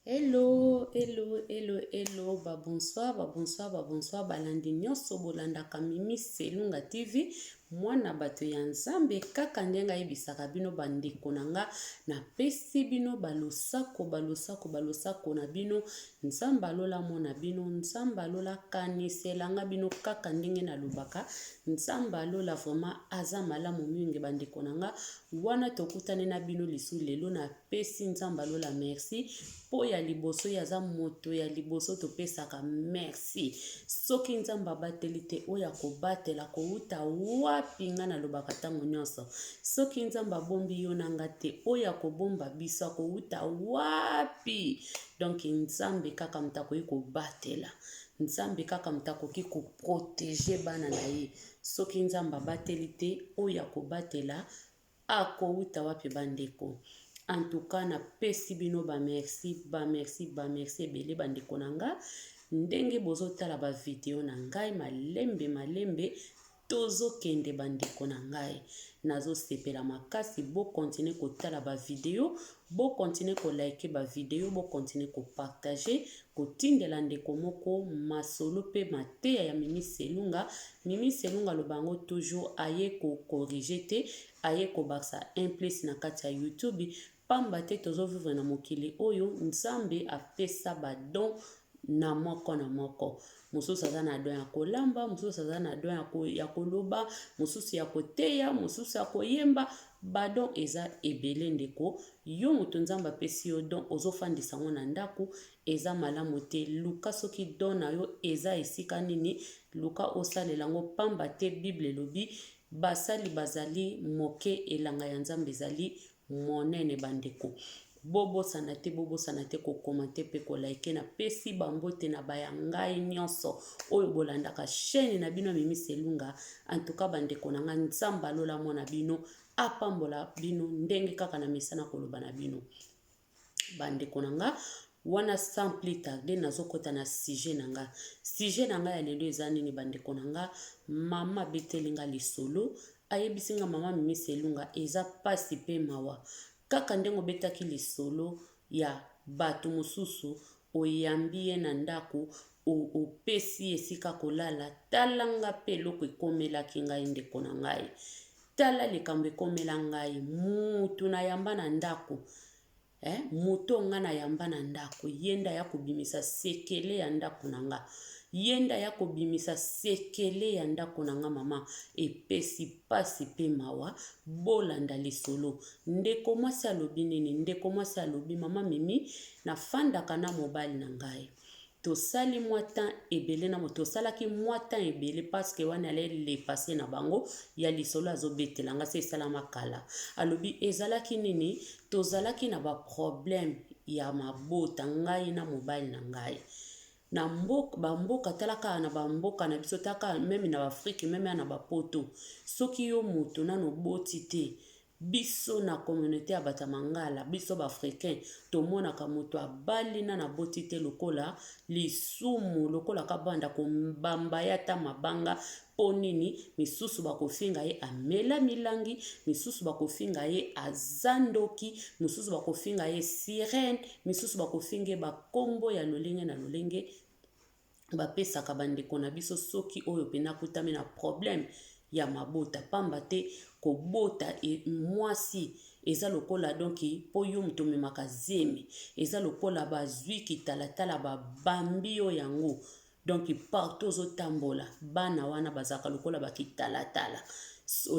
Hello, hello, hello, hello, bonsoir, bonsoir, bonsoir, balandi nyonso bolandaka Mimi Selunga TV, mwana bato ya Nzambe kaka ndenga yebisaka bino bandeko nanga na pesi bino balosako na bino, Nzambe alola mona bino, Nzambe alola kaniselanga bino kaka ndenge na lubaka, Nzambe alola vraiment aza malamu mingi bandeko nanga, wana tokutane na bino lisu lelo na pesi Nzambe alola merci. Po ya liboso ya za moto ya liboso topesaka merci. Soki Nzambe abateli te oya kobatela kouta wapi nga na lobaka tango nyonso. Soki Nzambe abombi yo nanga te oya kobomba biso kouta wapi. Donc Nzambe kaka mutako yi kobatela. Nzambe kaka mutako ki ko protéger bana na ye. Soki Nzambe abateli te oya kobatela akouta wapi bandeko. En tout cas, na pesi bino ba merci ebele bandeko nanga. Ndenge bozo tala ba video na ngai malembe tozo kende bandeko na ngai. Nazo sepela makasi bo continuer ko tala ba video, bo continuer ko like ba video, bo continuer ko partager, ko tindela ndeko moko masolo pe mateya ya Mimi Selunga. Mimi Selunga lo bango toujours aye ko corriger te, aye ko baksa un place na kati ya YouTube. Pamba te tozo vivre na mokili oyo Nzambe apesa ba don na moko na moko. Mususu aza na don ya kolamba, mususu aza na don ya koloba, mususu ya koteya, mususu ya koyemba. Badon eza ebele ndeko. Yo mutu Nzambe apesi yo don ozofandisa ngo na ndaku eza malamu te. Luka soki don na yo eza esika nini, luka osalela ngo pamba te Bible elobi basali bazali moke elanga ya Nzambe ezali monene bandeko. Bobo sanate ko komante pe ko like na pesi bambote na bayangai nyonso oyo bolandaka chaîne na bino Mimi Selunga. En tout cas bandeko nanga Nzambe alola mona bino apambola bino ndenge kaka na mesana koloba na bino bandeko nanga. Wana sans plus tarder nazokota na sujet nanga. Sujet nanga ya lelo eza nini bandeko nanga? Mama betelinga lisolo ayebisinga mama Mimi Selunga eza pasi pe mawa. Kaka ndengo betaki lisolo ya batu mususu oyambi ye na ndaku opesi esika kolala. Talanga pe loko ekomelaki ngai ndeko na ngai. Tala likambo ekomela ngai mutu na yamba na ndaku. Muto nga na yamba na ndaku yenda ya kobimisa sekele ya ndaku nanga. Yenda ya kobimisa sekele ya ndaku nanga mama epesi pasi pe mawa bolanda lisolo. Ndeko mwasi alobi nini? Ndeko mwasi alobi mama Mimi na fandaka na mobali na ngai. Tosali mwatan ebele na moto salaki mwatan ebele parce que wana le passé na bango ya lisolo azobetela nga se sala makala. Alobi ezalaki nini? Tozalaki na ba problème ya mabota ngai na mobali na ngai. Na mboka talaka na bamboka na biso taka meme na Afrique meme na bapoto. Soki yo mutu na no boti te biso na communauté ya batamangala biso ba africain tomona ka mutu abali na boti te lokola lisumu lokola kabanda ko mbamba ya ta mabanga ponini misusu bakofinga ye amela milangi, misusu bakofinga ye azandoki, misusu bakofinga ye sirène, misusu bakofinga bakombo ya lolenge na lolenge. Bapesaka bandeko na biso soki oyo pena kutame na problème ya mabota pamba te kobota mwasi eza lokola donki po yo mutu memaka zemi eza lokola bazwiki talatala babambi yo yango donc partout ozotambola bana wana bazaka lokola bakitalatala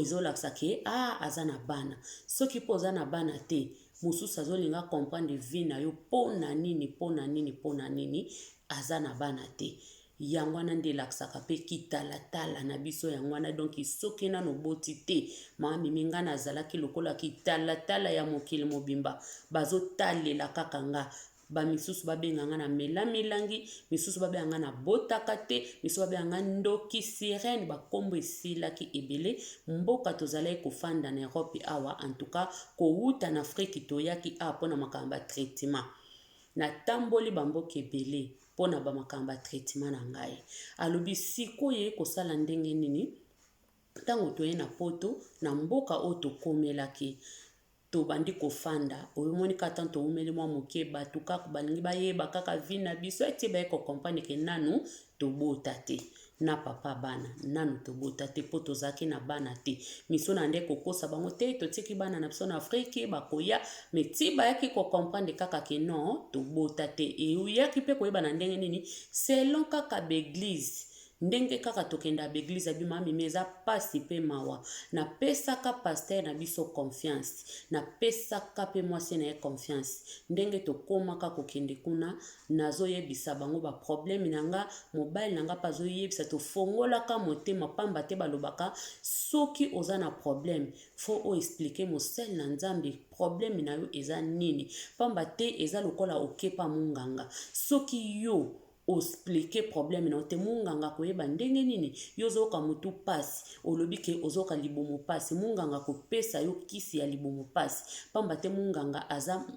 ezolakisa ke aza na bana soki po oza na bana te mususu azolinga comprendre vie na yo pona nini aza na bana te. Yangwana nde laksaka pe kitalatala na biso yangwana donc soki na noboti te mama Mimi nga nazalaki lokola kitalatala ya mokili mobimba bazotalela kaka nga. Ba misusu babenga nga na mela milangi, misusu babenga nga na botaka te, misusu babenga nga ndoki sirène bakombo esilaki ebele. Mboka tozalaki kofanda na Europe awa en tout cas kouta na Afrique toyaki pona makamba traitement. Na tamboli bamboka ebele pona ba makamba traitement na ngai. Alobi sikoye kosala ndenge nini? Tango toye na poto na mboka o tokomelaki to bandi kofanda oyomoni katan to umeli mwa moke bato kaka balingi bayeba kaka vi na biso ete baye kokomprendre ke nanu tobota te na papa bana nanu tobota te po tozalaki na bana te miso na nde kokosa bango te totiki bana na biso na Afrique bakoya me ti bayaki kokomprendre kaka ke non tobota te euyaki mpe koyeba na ndenge nini selon kaka beglise ndenge kaka tokenda beglise abima mimi eza pasi pe mawa na pesaka pasteur na biso confiance na pesaka pe mwasi na ye confiance ndenge tokomaka kokende kuna nazoyebisa bango ba problème nanga mobile nanga pazoyebisa tofongolaka motema pamba te balobaka soki oza na problème faut o expliquer mosel na nzambe problème na yo eza nini pamba te eza lokola okepa munganga soki yo expliquer problème na te munganga koyeba ndenge nini yozoka mutu pasi olobi ke ozoka libomo pasi munganga kopesa yo kisi ya libomo pasi pamba te munganga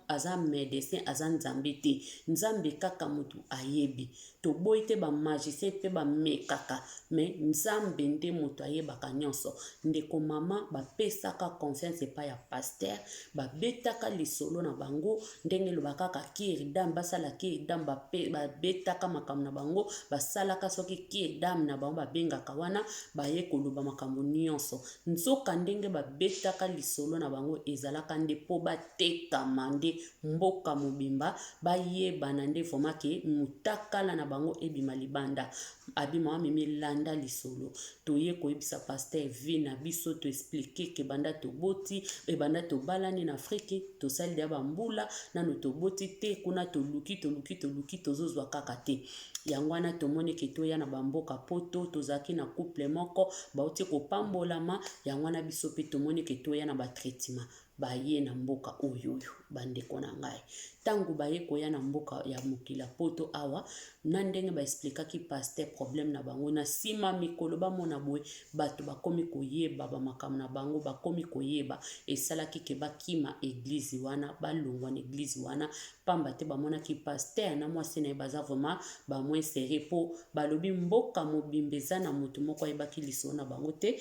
aza médecin aza nzambe te nzambe kaka mutu ayebi to boyi te ba magicien pe ba mekaka me nzambe nde mutu ayebaka nyonso ndeko mama bapesaka confiance epa ya pasteur babetaka lisolo na bango ndenge lobaka kaka kiridam basala kiridam babetaka makambo na bango basalaka soki kiridam na bango babengaka wana baye koloba makambo nyonso nzoka ndenge babetaka lisolo na bango ezalaka nde po batekama nde mboka mobimba bayebana nde vraiment ke mutakala na bango ebima libanda abima mimi landa lisolo toye koyebisa pasteur vi na biso to expliquer ke banda toboti ebanda tobalani na Afrique tosali ya bambula nano toboti te kuna toluki tozozwa kaka te yango wana tomoni ke toya na bamboka poto tozaki na couple moko bauti kopambolama yango wana biso pe tomoni ke toya na batraitement baye na mboka oyo bandeko na ngai tangu baye koya na mboka ya mokila poto awa na ndenge ba expliquaki pasteur problème na bango na sima mikolo bamona boye bato bakomi koyeba bamakambo na bango bakomi koyeba esalaki ke bakima église wana balongwa na église wana pamba te bamonaki pasteur na mwasi na ye baza vraiment bamwe serré po balobi mboka mobimba eza na motu moko ayebaki lisolo na bango te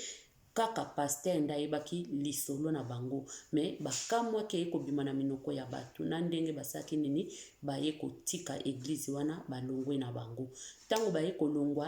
kaka pasteur ndayebaki lisolo na bango me bakamwaki eye kobima na minoko ya bato na ndenge basaki nini baye kotika église wana balongwe na bango ntango baye kolongwa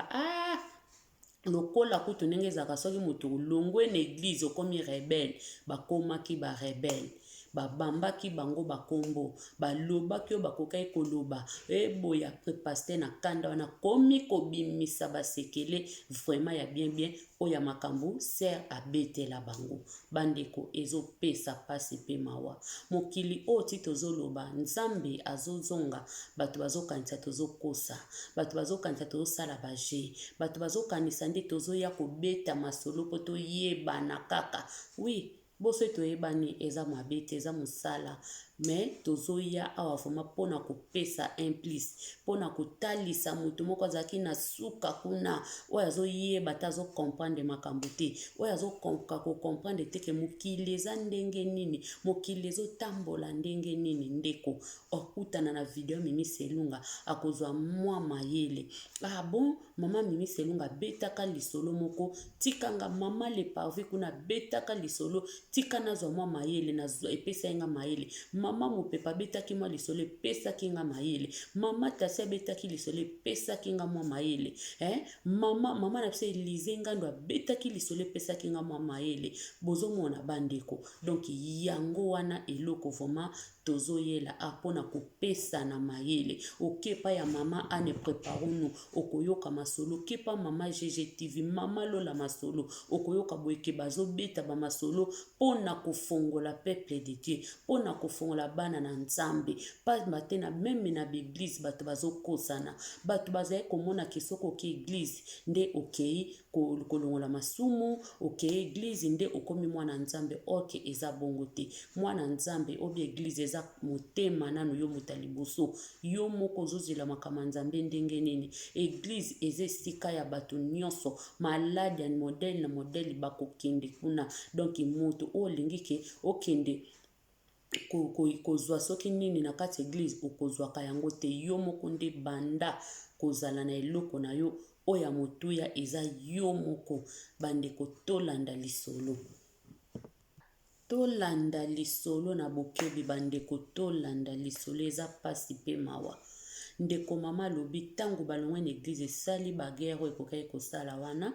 lokola kutu ndenge ezalaka soki moto olongwe na église okomi rebelle bakomaki barebelle babambaki bango bakombo balobaki oyo bakokaki koloba eboya pasteur na kanda wana komi kobimisa basekele vraiment ya bien oyo ya makambo ser abetela bango bandeko ezopesa pasi pe mawa mokili oyo ti tozoloba nzambe azozonga bato bazokanisa tozokosa bato bazokanisa tozosala baje bato bazokanisa nde tozoya kobeta masolo po toyebana kaka oui boso toyebani eza mabe te eza mosala me tozoya awa vraimen mpona kopesa implice mpona kotalisa motu moko azalaki na suka kuna oyo azoyeba te azokomprendre makambo te oyo azokoka kokomprendre te ke mokili eza ndenge nini mokili ezotambola ndenge nini ndeko okutana na video Mimi Selunga akozwa mwa mayele bon mama Mimi Selunga abetaka lisolo moko tikanga mama le parvi kuna betaka lisolo tika nazwa mwa mayele nazwa epesa nga mayele mama mopepa betaki mwa lisolo epesaki nga mayele mama tasi abetaki lisolo epesaki nga mwa mayele mama na biso Elize Ngando abetaki lisolo epesaki nga mwa mayele bozomona bandeko donc yango wana eloko vraiment tozoyela apona kopesa na mayele okepa ya mama ane preparonu okoyoka masolo kepa mama GGTV mama Lola masolo okoyoka boyeke bazobeta ba masolo pona kofongola peuple de Dieu pona kofongola bana na nzambe pas matena meme na l'église bato bazokosana bato bazaye komona kisoko ki église nde okei kolongola masumu okei église nde okomi mwana nzambe oke eza bongo te mwana nzambe obi église eza motema nanu yo motaliboso yo moko zozela makama nzambe ndenge nini église eza esika ya bato nyonso malade ya modèle na modèle bakokende kuna donc moto olingi ke okende kozwa soki nini na kati église okozwaka yango te yo moko nde banda kozala na eloko na yo oya motuya eza yo moko bande kotolanda lisolo tolanda lisolo na bokebi bandeko, tolanda lisolo eza pasi pe mawa. Ndeko mama lobi tango balongwe na église esali bagere ekokaki kosala wana,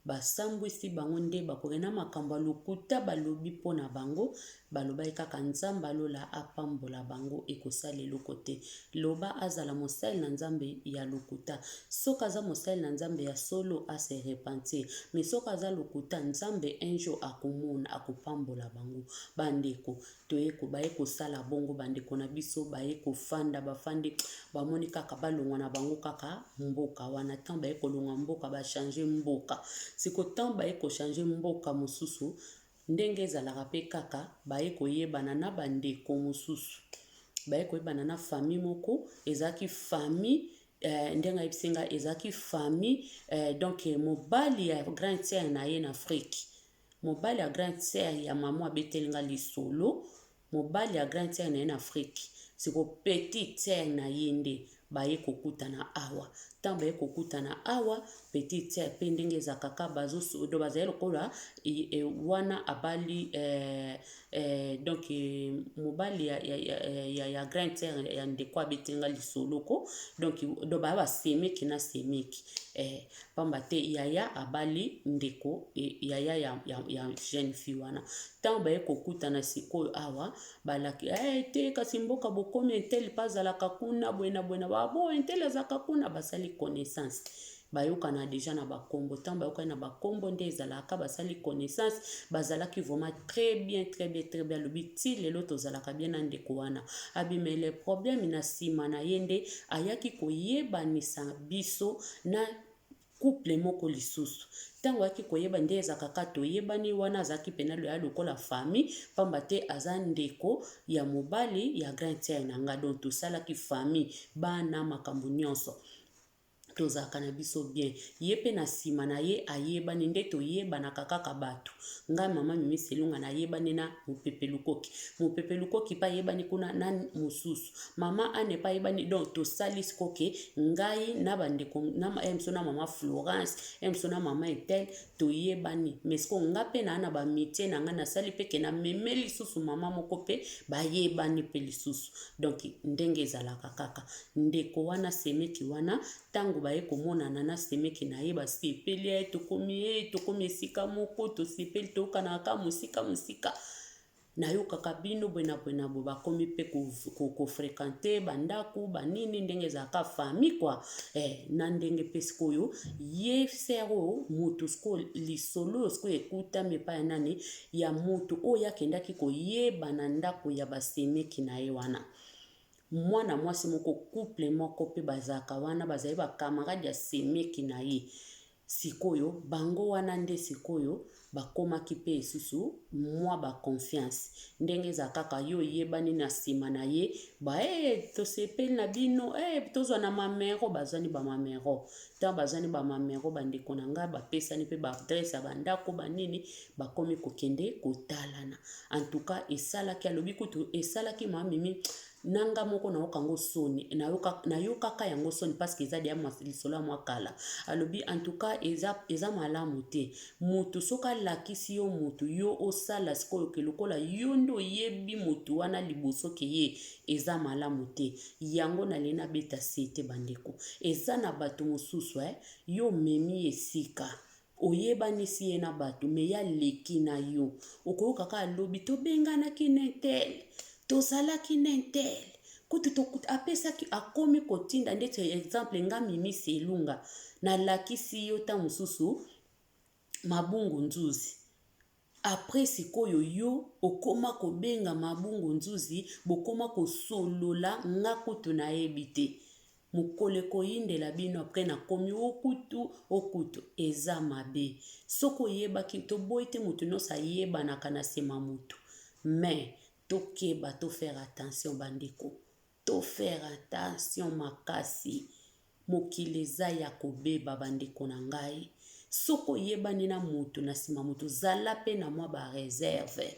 basambwisi bango nde bakokena makambo ya lokuta balobi mpona bango, balobai kaka nzambe alola apambola bango ekosala eloko te. Loba azala mosali na nzambe ya lokuta, soki aza mosali na nzambe ya solo ase repentir, mais soki aza lokuta nzambe un jour akomona akopambola bango. Bandeko toyeko baye kosala bongo, bandeko na biso baye kofanda bafandi bamoni kaka balongwa na bango kaka mboka wana, tan baye kolongwa mboka bachange mboka. Siko tan baye kochange mboka mosusu ndenge ezalaka pe kaka baye koyebana na bandeko mosusu, baye koyebana na famille moko ezaki famille ndenga ebisenga ezaki famille donc mobali ya grand sœur na ye na Afrique, mobali ya grand sœur ya mama abetelinga lisolo, mobali ya grand sœur na ye na Afrique, siko petite sœur na ye nde baye kokutana awa. Tant baye kokutana awa, petite sœur pe ndenge ezaka kaka bazosodo bazali lokola wana abali donc mobali ya grand sœur ya ndeko abetenga lisoloko, donc baya basemeki na semeki pamba te yaya abali ndeko yaya ya jeune fille wana. Tant baye kokutana sikoyo awa balaki te kasi mboka bokomi entel pazalaka kuna bwena babo entel azalaka kuna, basali connaissance bayokana déjà na bakombo. Tant bayokana na bakombo nde ezalaka basali connaissance, bazalaki vraiment très bien lobi ti lelo tozalaka bien na ndeko wana. Abime le problème na sima na yende ayaki koyebanisa biso na couple moko lisusu. Tango yaki koyeba nde ezakaka toyebani wana azaki pena lo ya lokola famille, pamba te aza ndeko ya mobali ya grand sœur na nga, donc tosalaki famille bana makambo nyonso tozaka na biso bien. Ye pe na sima na ye ayebani nde toyebanaka kaka bato. Nga mama Mimi Selunga na yebani na Mopepe Lukoki pa yebani kuna na mosusu. Mama ane pa yebani, donc tosali sikoke ngai na bandeko na emso na mama Florence, emso na mama Etel toyebani. Mesko nga pe na ana ba métier na nga na sali peke na memeli susu mama moko pe ba yebani pe lisusu. Donc ndenge ezalaka kaka. Ndeko wana semeki wana tango baye komonana na semeki na ye basepeli tokomi esika moko tosepeli tokana kaka musika nayokaka bino bwena bo bakomi pe kofrekante bandako banini ndenge ezalaka famille kwa na ndenge pe sikoyo ye sero mutu siko lisolo siko ekutami epai ya nani ya mutu oyo akendaki koyeba na ndako ya basemeki na ye wana. Mwana mwasi moko couple moko pe bazaka wana bazali ba camarade ya semeki na ye. Sikoyo bango wana nde sikoyo bakomaki pe esusu mwa ba confiance. Ndenge za kaka yo yebani na sima na ye ba tosepeli na bino tozwa na mamero bazani ba mamero. Tant bazani ba mamero bandeko na nga bapesani pe ba adresse ya bandako banini bakomi kokende kotalana. En tout cas esalaki alobi kutu esalaki Mimi nanga moko na okango soni na yokaka yango soni parce que eza dia lisolo ya mwakala. Alobi en tout cas eza malamu te mutu soka lakisi yo mutu yo osala sikoyo ke lokola yo ndo yebi mutu wana liboso ke ye eza malamu te. Yango na lena beta sete bandeko eza na bato mosusu yo memi esika oyebanisi ye na bato me ya leki na yo okoyoka kaka alobi tobenganaki nentel tozalaki nentel kutu apesaki akomi kotinda ndete exemple nga Mimi Selunga na lakisi yo ta mususu Mabungu Nzuzi. Après sikoyo yo okoma kobenga Mabungu Nzuzi bokoma kosolola nga kutu na ebite mukole koyindela bino après na komi okutu eza mabe. Soko yebaki to boite mutu no sa yeba na kana sema mutu. Mais tokeba to faire attention bandeko. To faire attention makasi. Mokili eza ya kobeba bandeko na ngai. Soko yebani na mutu na sima mutu zala pe na mwa ba réserve.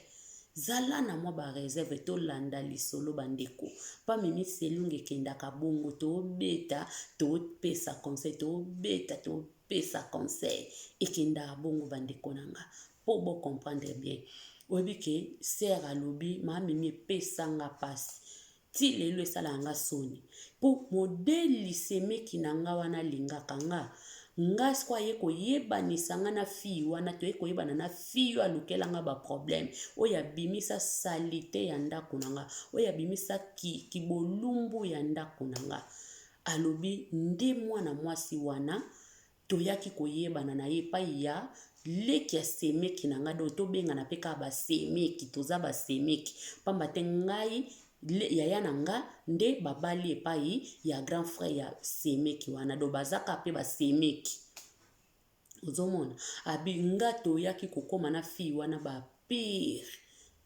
Zala na mwa ba réserve to landa lisolo bandeko. Pa Mimi Selunga kendaka bongo to beta to pesa conseil to beta to pesa conseil ekenda bongo bandeko nanga. Po bo comprendre bien. oyebi ke ser alobi maamimi epesanga pasi ti lelo esala nga soni mpo modeli semeki na nga wana alingaka nga sikwa ye koyebanisa nga na fille wana toye koyebana na fille oyo alukelanga baproblème oyo abimisa salite ya ndako na nga oyo abimisa kibolumbu ya ndako na nga alobi nde mwana mwasi wana toyaki koyebana na ye epai ya leki ya semeki na nga do tobengana mpe kaka basemeki toza basemeki pamba te ngai yaya na nga nde babali epai ya grand frère ya semeki wana do bazaka mpe basemeki ozomona abi nga toyaki kokoma na fille wana bapire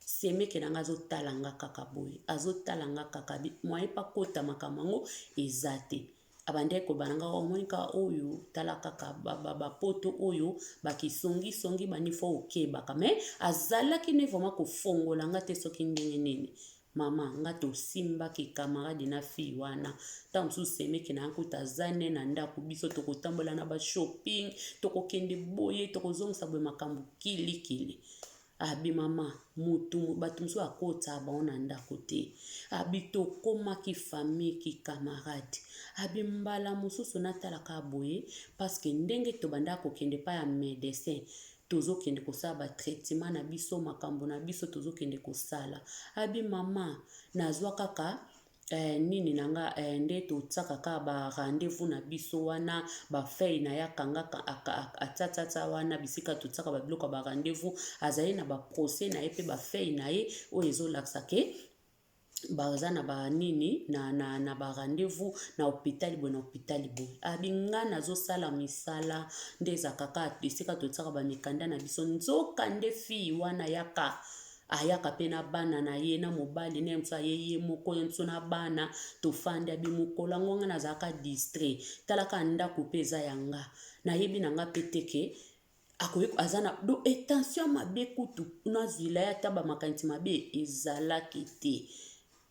semeki na nga azotala nga kaka boye azotala nga kaka mwaye pa kota makambo yango eza te abandeki kobana nga omonika oyo tala kaka bapoto oyo bakisongisongi banifo okebaka me azalaki ne vraimen kofongola nga te soki ndenge nini mama nga tosimbaki kamarade na fille wana ntango mosusu semeki na yankuta aza ne na ndako biso tokotambola na bashopping tokokende boye tokozongisa boye makambo kilikili abi mama bato mosusu akota bango na ndako te abi tokomaki famille kikamarade abi mbala mosusu natalaka boye parceke ndenge tobandaka kokende pa ya médecin tozokende kosala batraitement na biso makambo na biso tozokende kosala abi mama nazwa kaka nini nanga nde totsaka kaka ba rendez-vous na biso wana bafei na yakanga atsatsa wana bisika totsaka babiloko ba rendez-vous azali na baprocès na ye mpe bafei na ye oyo ezolakisa ke baza na banini na ba rendez-vous na hôpital boye na hôpital boye abi nga nazosala misala nde eza kaka esika totsaka bamikanda na biso nzoka nde fille wana ayaka mpe na bana na ye na mobali na ye mosu aye moko ye mosu na bana tofandi abi mokolo yango nga nazalaka distrait talaka ndako mpe eza yanga nayebi na nga mpe teke aza na do etension mabe kutu nazwila ye ata bamakanisi mabe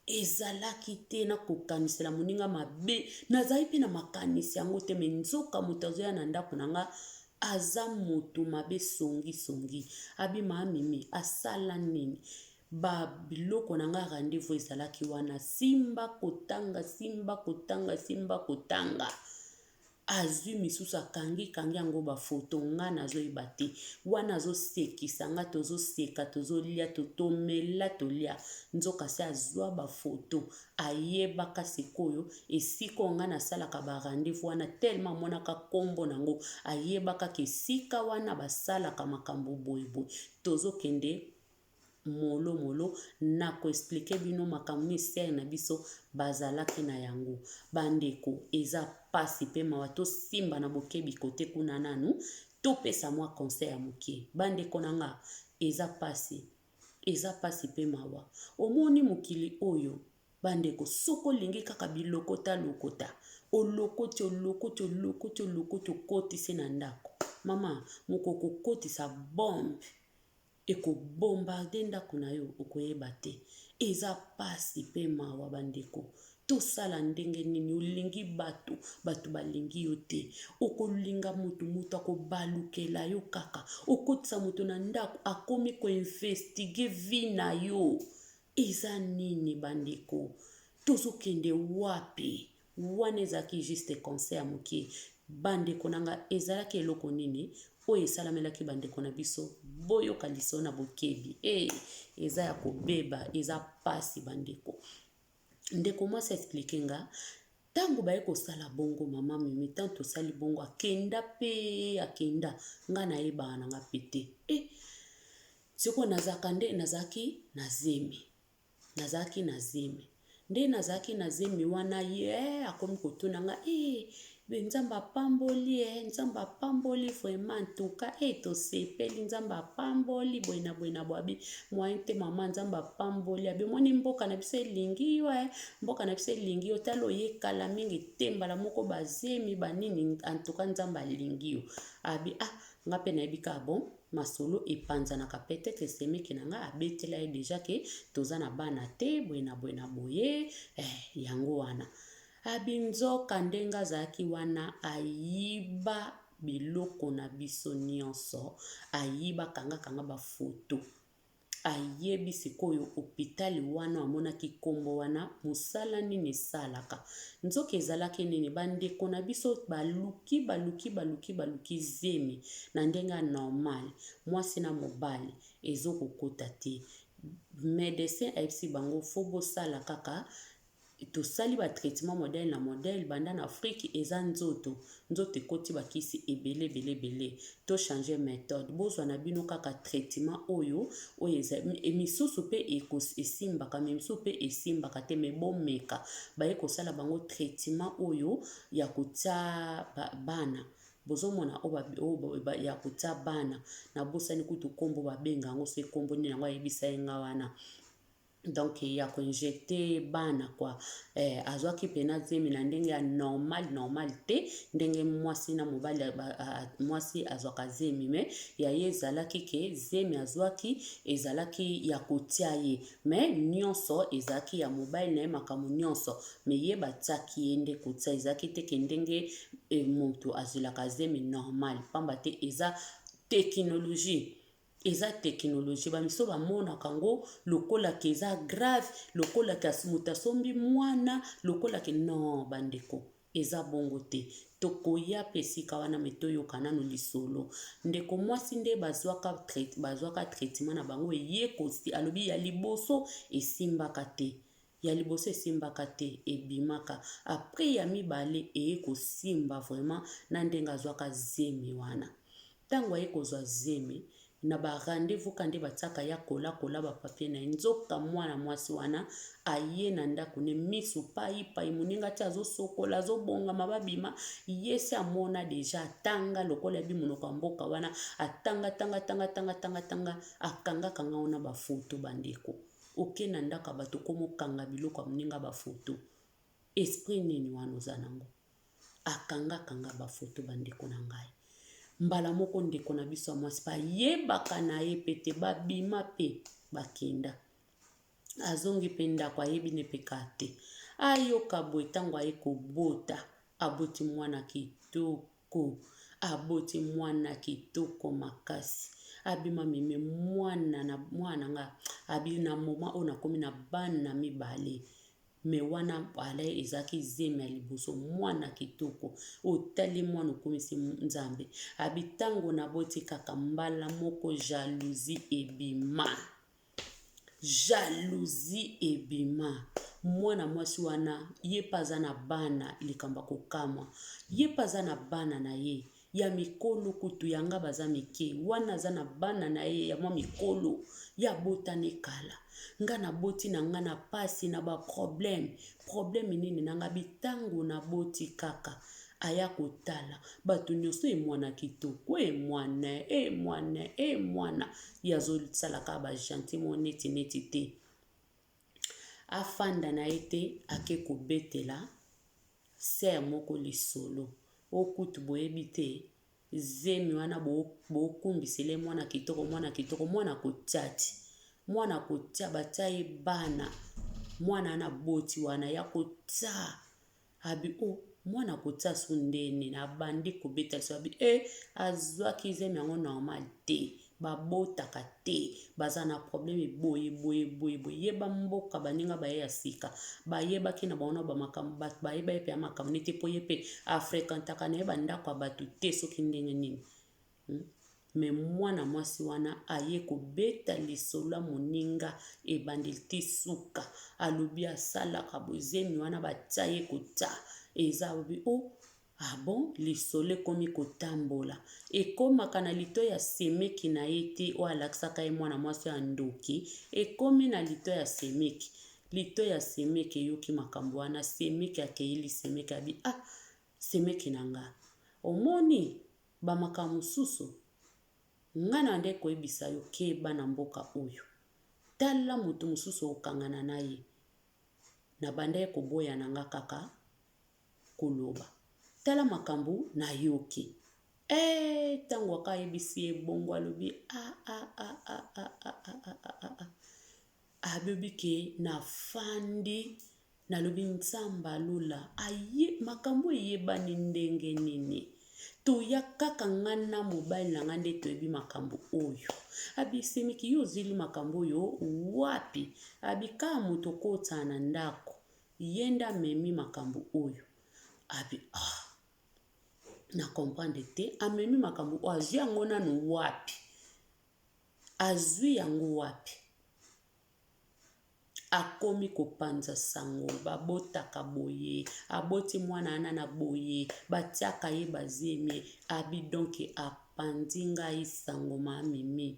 ezalaki te na kokanisela moninga mabe nazali mpe na makanisi yango te me nzoka moto azoya na ndako na nga aza moto mabe songisongi abi maamimi asala nini babiloko na nga rendez-vous ezalaki wana simba kotanga azwi misusu akangi yango bafoto nga nazoyeba te wana azosekisa nga tozoseka tozolia totomela tolia nzoka se azwa bafoto ayebaka sikoyo esika nga nasalaka ba rendez-vous wana tellement amonaka kombo nango ayebaka ke esika wana basalaka makambo boyeboye tozokende molo na koexplike bino makambo misere na biso bazalaki na yango bandeko eza pasi mpe mawa tosimba na bokebi kote kuna nanu topesa mwa conseil ya moke bandeko na nga eza pasi mpe mawa omoni mokili oyo bandeko soko olingi kaka bilokota lokota olokoti okotisi na ndako mama mokoko kotisa bombe ekobombarde ndako na yo okoyeba te eza pasi mpe mawa bandeko tosala ndenge nini olingi bato balingi yo te okolinga moto akobalukela yo kaka okotisa moto na ndako akomi koinvestige vi na yo eza nini bandeko tozokende wapi wana ezalaki juste conseil ya moke bandeko nanga ezalaki eloko nini oyo esalamelaki bandeko na biso boyoka liso na bokebi eza ya kobeba eza pasi bandeko ndeko mwasi explike nga ntango baye kosala bongo mama mimi ntango tosali bongo akenda nga nayebaka na nga pete siko nazalaka nde nazalaki na zemi wana ye akomi kotuna nga nzambe apamboli vraiment ntuka tosepeli nzambe apamboli boye na bwabi mwaye te mama nzambe apamboli abi moni mboka na biso elingi yo tala oyekala mingi te mbala moko bazemi banini antuka nzambe alingi yo abi nga mpe nayebi ka bon masolo epanzanaka peut-être semeki na nga abetela ye deja ke toza na bana te boye na boye yango wana abi nzoka ndenge azalaki wana ayiba biloko na biso nyonso ayiba kanga bafoto ayebi sikoyo hôpital wana amonaki kombo wana mosala nini esalaka nzoka ezalaki nini bandeko na biso baluki zemi na ndenge normal mwasi na mobali ezokokota te médecin ayebisi bango fo bosala kaka tosali ba traitement modèle na modèle banda na Afrique eza nzoto ekoti bakisi ebele to changer méthode bozwa na bino kaka traitement oyo eza misusu pe esimbaka misusu pe esimbaka te me bomeka baye kosala bango traitement oyo ya kotia bana bozomona ya kotia bana na bosani kutu kombo babenga yango se kombo nini yango ayebisa yenga wana donc ya koinjecte bana kwa azwaki pena zemi na ndenge ya normal te ndenge mwasi na mobali mwasi azwaka zemi me ya ye ezalaki ke zemi azwaki ezalaki ya kotia ye me nyonso ezalaki ya mobali na ye makambo nyonso me ye batiaki ye nde kotia ezalaki te ke ndenge moto azwilaka zemi normal pamba te eza technologie bamiso bamonaka ngo lokolaka eza grave lokolaka moto asombi mwana lokolaka non bandeko eza bongo te tokoya pe esika wana me toyoka nano lisolo ndeko mwasi nde bazwaka traitement na bango eyekosi alobi ya liboso esimbaka te ebimaka apres ya mibale eye kosimba vraiment na ndenge azwaka zemi wana ntango aye kozwa zemi na ba rendez-vous kande batiaka ya kola bapapie na nzoka mwana mwasi wana aye na ndako ne misu pai moninga ti azosokola azobongama babima yesi amona deja atanga lokola yabi monoko ya mboka wana atanga akangaka wana bafoto bandeko oke na ndako bato komokanga biloko ya moninga bafoto esprit nini wana oza nango akangaka bafoto bandeko na ngai mbala moko ndeko na biso ya mwasi bayebaka na ye pete babima pe bakenda azongi pe ndako ayebi ne pe kate ayoka boye ntango aye kobota aboti mwana kitoko makasi abima meme mwana nga abi na moma oyo nakomi na bana mibale me wana ale ezaki zemi ya liboso mwana kitoko otali mwana okomisi nzambe abitango na boti kaka mbala moko jalousie ebima mwana mwasi wana ye paza na bana likamba kokamwa ye paza na bana na ye ya mikolo kutu yanga baza mike wana aza na bana na ye ya mwa mikolo ya botane kala nga na boti na nga na pasi na ba problème nini nanga bitango na boti kaka aya kotala bato nyonso mwana kitoko mwana yazosalaka ba gentiment neti te afanda na ye te ake kobetela ser moko lisolo okutu boyebi te zemi wana bokumbisele mwana kitoko mwana kotiati mwana kotia batia ye bana mwana na boti wana ya kotia abi mwana kotia su ndeni na bandi kobeta so abi azwaki zemi yango normal te babotaka te baza na problème boye yeba mboka baninga baye ya sika bayebaki na baona bamakambo bayeba ye pe ya makambo nete po ye pe afréquentaka na ye bandako ya bato te soki ndenge nini me mwana mwasi wana aye kobeta lisolo moninga ebandeli ti suka alobi asalaka bozemi wana batia ye kota eza obi bon lisolo ekomi kotambola ekomaka na lito ya semeki na ye te oyo alakisaka ye mwana mwasi ya ndoki ekomi na lito ya semeki eyoki makambo wana semeki akeyeli semeki abi semeki na nga omoni bamakambo mosusu nga na nde koyebisa yo keba na mboka oyo tala moto mosusu okangana na ye na banda ye koboya na nga kaka koloba tala makambo na yoki tango akayebisi ye bongo alobi abebi ke na fandi nalobi nzamba lola aye makambo eyebani ndenge nini toya kaka ngana mobile na ngande toyebi makambo oyo abisemiki yo zili makambo oyo wapi abika moto kota na ndako yenda memi makambo oyo abi na comprendre te amemi makambo oyo azwi yango nanu wapi azwi yango wapi akomi kopanza sango babotaka boye aboti mwana ana na boye batiaka ye bazemie abi donke apandi ngai sango mamimi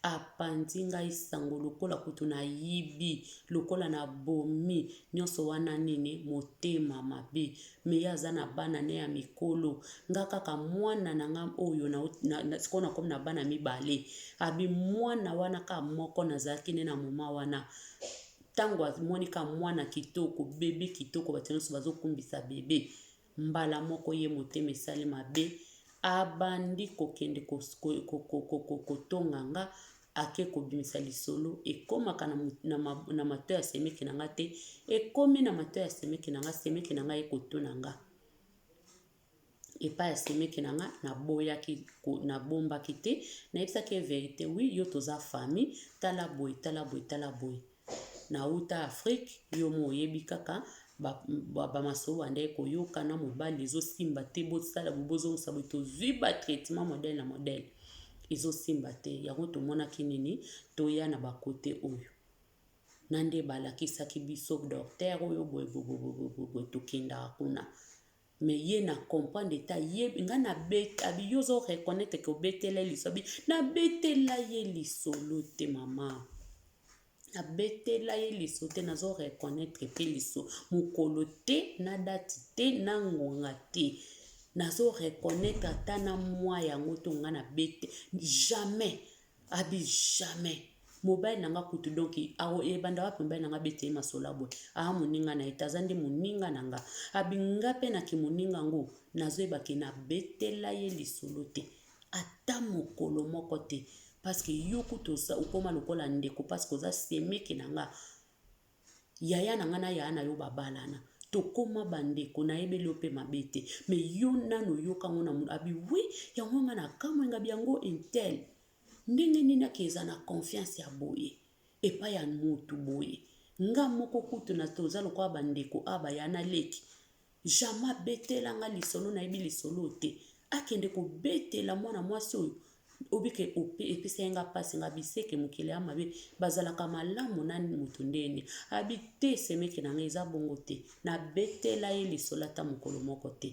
apandi ngai sango lokola kutu na yibi lokola na bomi nyonso wana nini motema mabe me aza na bana ne ya mikolo nga kaka mwana na nga oyo sikoyo nakomi na bana mibale abi mwana wana ka moko nazalaki ne na moma wana tango amonika mwana kitoko bebe kitoko bato nyonso bazokumbisa bebe mbala moko ye motema esali mabe abandi kokende kotonga nga ake kobimisa lisolo ekomaka na mato ya semeki na nga te ekomi na mato ya semeki na nga ekotuna nga epa ya semeki na nga nabombaki te nayebisaki verite wi yo toza famille tala boye tala boye tala boye na uta Afrique yo moyebi kaka bamaso wanda koyoka na mobali ezosimba te bosala bobozongisa boye tozwi batraitement modele na modele ezosimba te yango tomonaki nini toya na bakote oyo na nde balakisaki biso docteur oyo boye tokendaka kuna me ye na comprendre ta ye nga na bet abi yo zo reconnaître que obetela lisolo abi na betela ye lisolo te mama na betela ye liso te nazo reconnaître pe liso mokolo te na dati te na ngonga te nazo reconnaître ata na mwa yango to nga na bete jamais abi jamais mobile nanga kutu donc ebanda wapi mobile nanga bete masola boy moninga na etaza ndi moninga nanga abi nga pe na ki moninga ngo nazo ebaki na betela ye lisolo te ata mokolo moko te parce que yo kutu ukoma lokola ndeko parce que oza semeki nanga yaya nanga na yaya na yo babalana tokoma bandeko na yebeli yo pe mabe te me yo nano yokango na mundu abi wi yango nga na kamwenga biango intel ndenge nini akeza na confiance ya boye epa ya mutu boye nga moko kutu na toza lokola bandeko abaya na leki jamais betela nga lisolo na yebi lisolo te akende ko betela mwana mwasi oyo obike epesa yenga pasi nga biseke mokele ya mabe bazalaka malamu na mutu ndeni abi te semeki na nga eza bongo te na betela ye lisolo ata mokolo moko te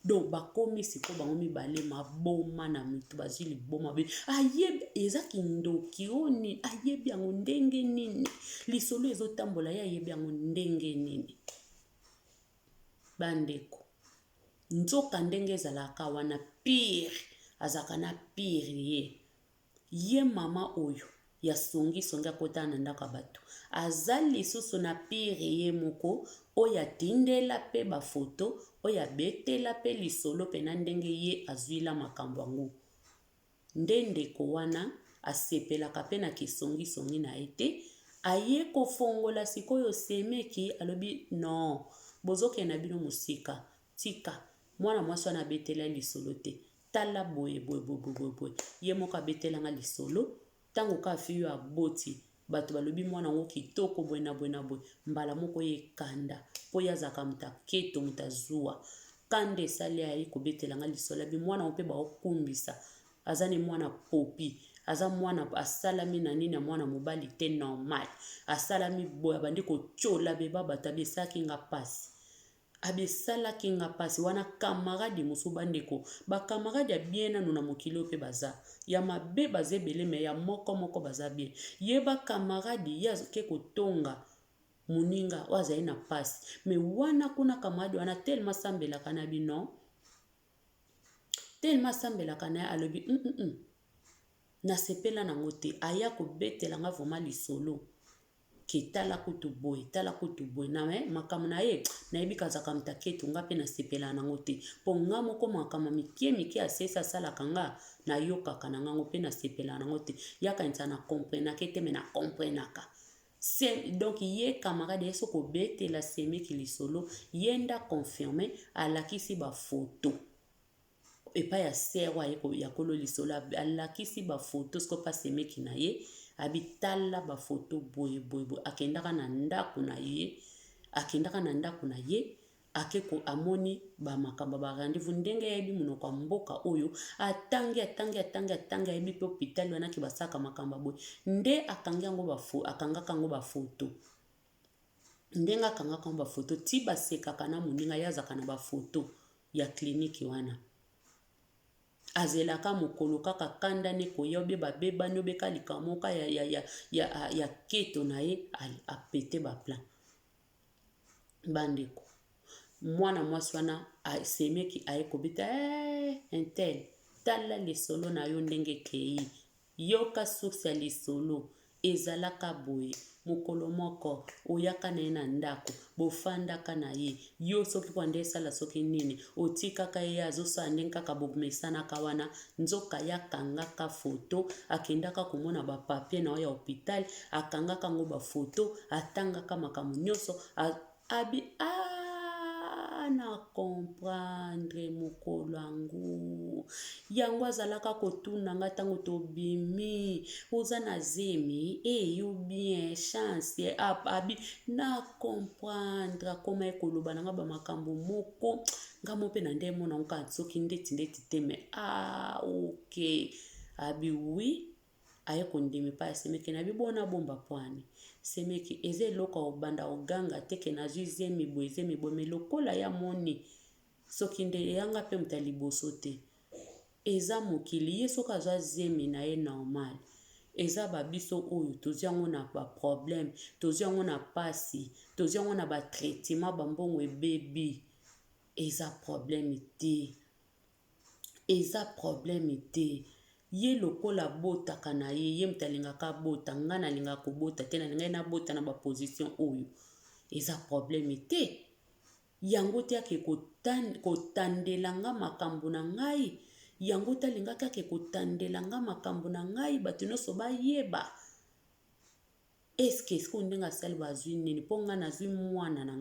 donc bakomi siko bango mibale maboma na mitu bazwi liboma be ayebi eza kindoki oni ayebi yango ndenge nini lisolo ezotambola ye ayebi yango ndenge nini bandeko nzoka ndenge ezalaka wana pire azaka na pire ye mama oyo ya songi akotana na ndako ya bato aza lisusu na pire ye moko oyo atindela pe bafoto oyo abetela pe lisolo pe na ndenge ye azwila makambo yango nde ndeko wana asepelaka pe na kisongisongi na ye te aye kofongola sikoyo semeki alobi non bozokende na bino mosika tika mwana mwasi wana abetela lisolo te tala boye ye moko abetelanga lisolo tango ka fiyo aboti bato balobi mwana ngo kitoko boye na boye mbala moko ye kanda po yazaka mutaketo mutazua kande esali ayi kobetelanga lisolo abi mwana ngo mpe baokumbisa aza ne mwana popi aza mwana asalami na nini ya mwana mobali te normal asalami boye abandi kotyola beba bato abesaki nga pasi abesalaki nga pasi wana kamaradi mosu bandeko bakamaradi ya bien nanu na mokili oyo mpe baza ya mabe baza ebele me ya moko baza bien ye bakamaradi ye azoke kotonga moninga oyo azali na pasi me wana kuna kamaradi wana telema asambelaka na bino telema asambelaka na ye alobi nasepela nango te aya kobetelanga vraimen lisolo ke tala kutu boye na makambo na ye nayebi kazaka mutaketo nga mpe nasepela nango te mpo nga moko makambo mike asesi asalaka nga nayokaka na ngango mpe nasepela nango te yakanisa na komprenake te me na komprenaka donc ye camarade ye soko betela semeki lisolo ye nda confirme alakisi bafoto epai ya serwa ya kolo lisolo alakisi bafoto siko pase meki na ye abitala bafoto boye akendaka na ndako na ye akeko amoni bamakambo ba rendez-vous ndenge yebi munoko mboka oyo atangi yebi pe hôpital wana ki basaka makamba boye nde akangaka ngo bafoto ndenge akangaka ngo bafoto ti basekaka na moninga yazaka na bafoto ya kliniki wana azelaka mokolo kaka kanda ne koya obe babebani obe kalika moka ya keto na ye apete baplan bandeko mwana mwasi wana asemeki aye kobita intel tala lisolo na yo ndenge kei yoka source ya lisolo ezalaka boye mokolo moko oyaka na ye na ndako bofandaka na ye yo soki kwa nde esala soki nini otikaka ye azosala ndenge kaka bomesanaka wana nzoka yakangaka foto akendaka komona bapapie na yo ya hôpital akangaka ngo bafoto atangaka makambo nyonso na comprendre mokolo yango azalaka kotuna nga ntango tobimi oza na zemi yo bien chance na comprendre akoma ekoloba nanga bamakambo moko nga mo mpe na nde mona nka soki ndeti te me ok oui aye kondimi pa asemeki na bibona bomba pwani semeki eza eloko obanda oganga teke nazwi zemi boye me lokola ya moni soki nde yanga mpe muta liboso te eza mokili ye soki azwa zemi na ye normal eza babiso oyo tozwi yango na baproblème tozwi yango na pasi tozwi yango na batraitement bambongo ebebi eza problème te ye lokola botaka na ye mutu alingaka bota nga nalingaka kobota te nalingai nabota na baposition oyo eza problème te yango te ake kotandelanga makambo na ngai yango te alingaki ake kotandelanga makambo na ngai bato nyonso bayeba eske ndenge asali bazwi nini mpo nga nazwi mwana na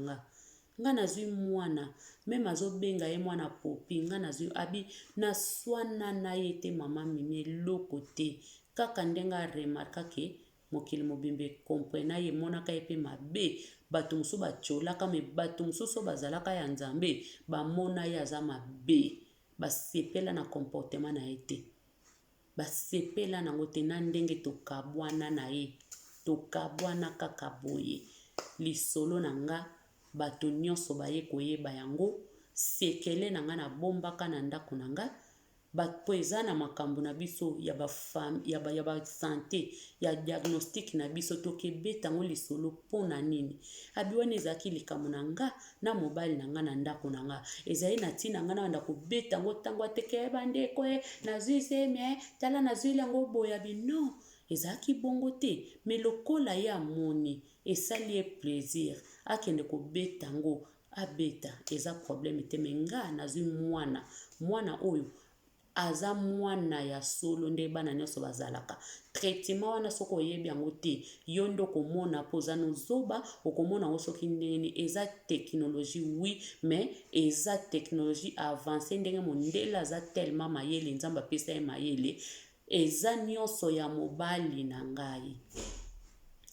nga nazwi mwana meme azobenga ye mwana popi nga nazwi naswana na ye te mama mimi eloko te kaka ndenge aremarkake mokili mobimba ekomprena ye emonaka ye mpe mabe bato mosusu batiolaka me bato mosusu bazalaka ya nzambe bamona ye aza mabe basepela na comportement na ye te basepela nango te na ndenge tokabwana na ye tokabwana kaka boye lisolo na nga bato nyonso baye koyeba yango sekele na nga nabombaka na ndako na nga po eza na makambo na biso ya basante ya diagnostic na biso tokebeta yango lisolo mpo na nini wana ezalaki likambo na nga na mobali na nga na ndako na nga ezali na ntina nga na banda kobeta yango ntango ateke bandeko nazwi zemi tala nazwi yango boya bino ezalaki bongo te me lokola ye amoni esali ye plaisir akende kobeta yango abeta eza problème te me nga nazwi mwana oyo aza mwana ya solo nde bana nyonso bazalaka traitement wana soki oyebi yango te yo nde okomona mpo oza nozoba okomona yango soki ndeni eza technologie oui mais eza technologie avance ndenge mondele aza tellement mayele nzambe apesa ye mayele eza nyonso ya mobali na ngai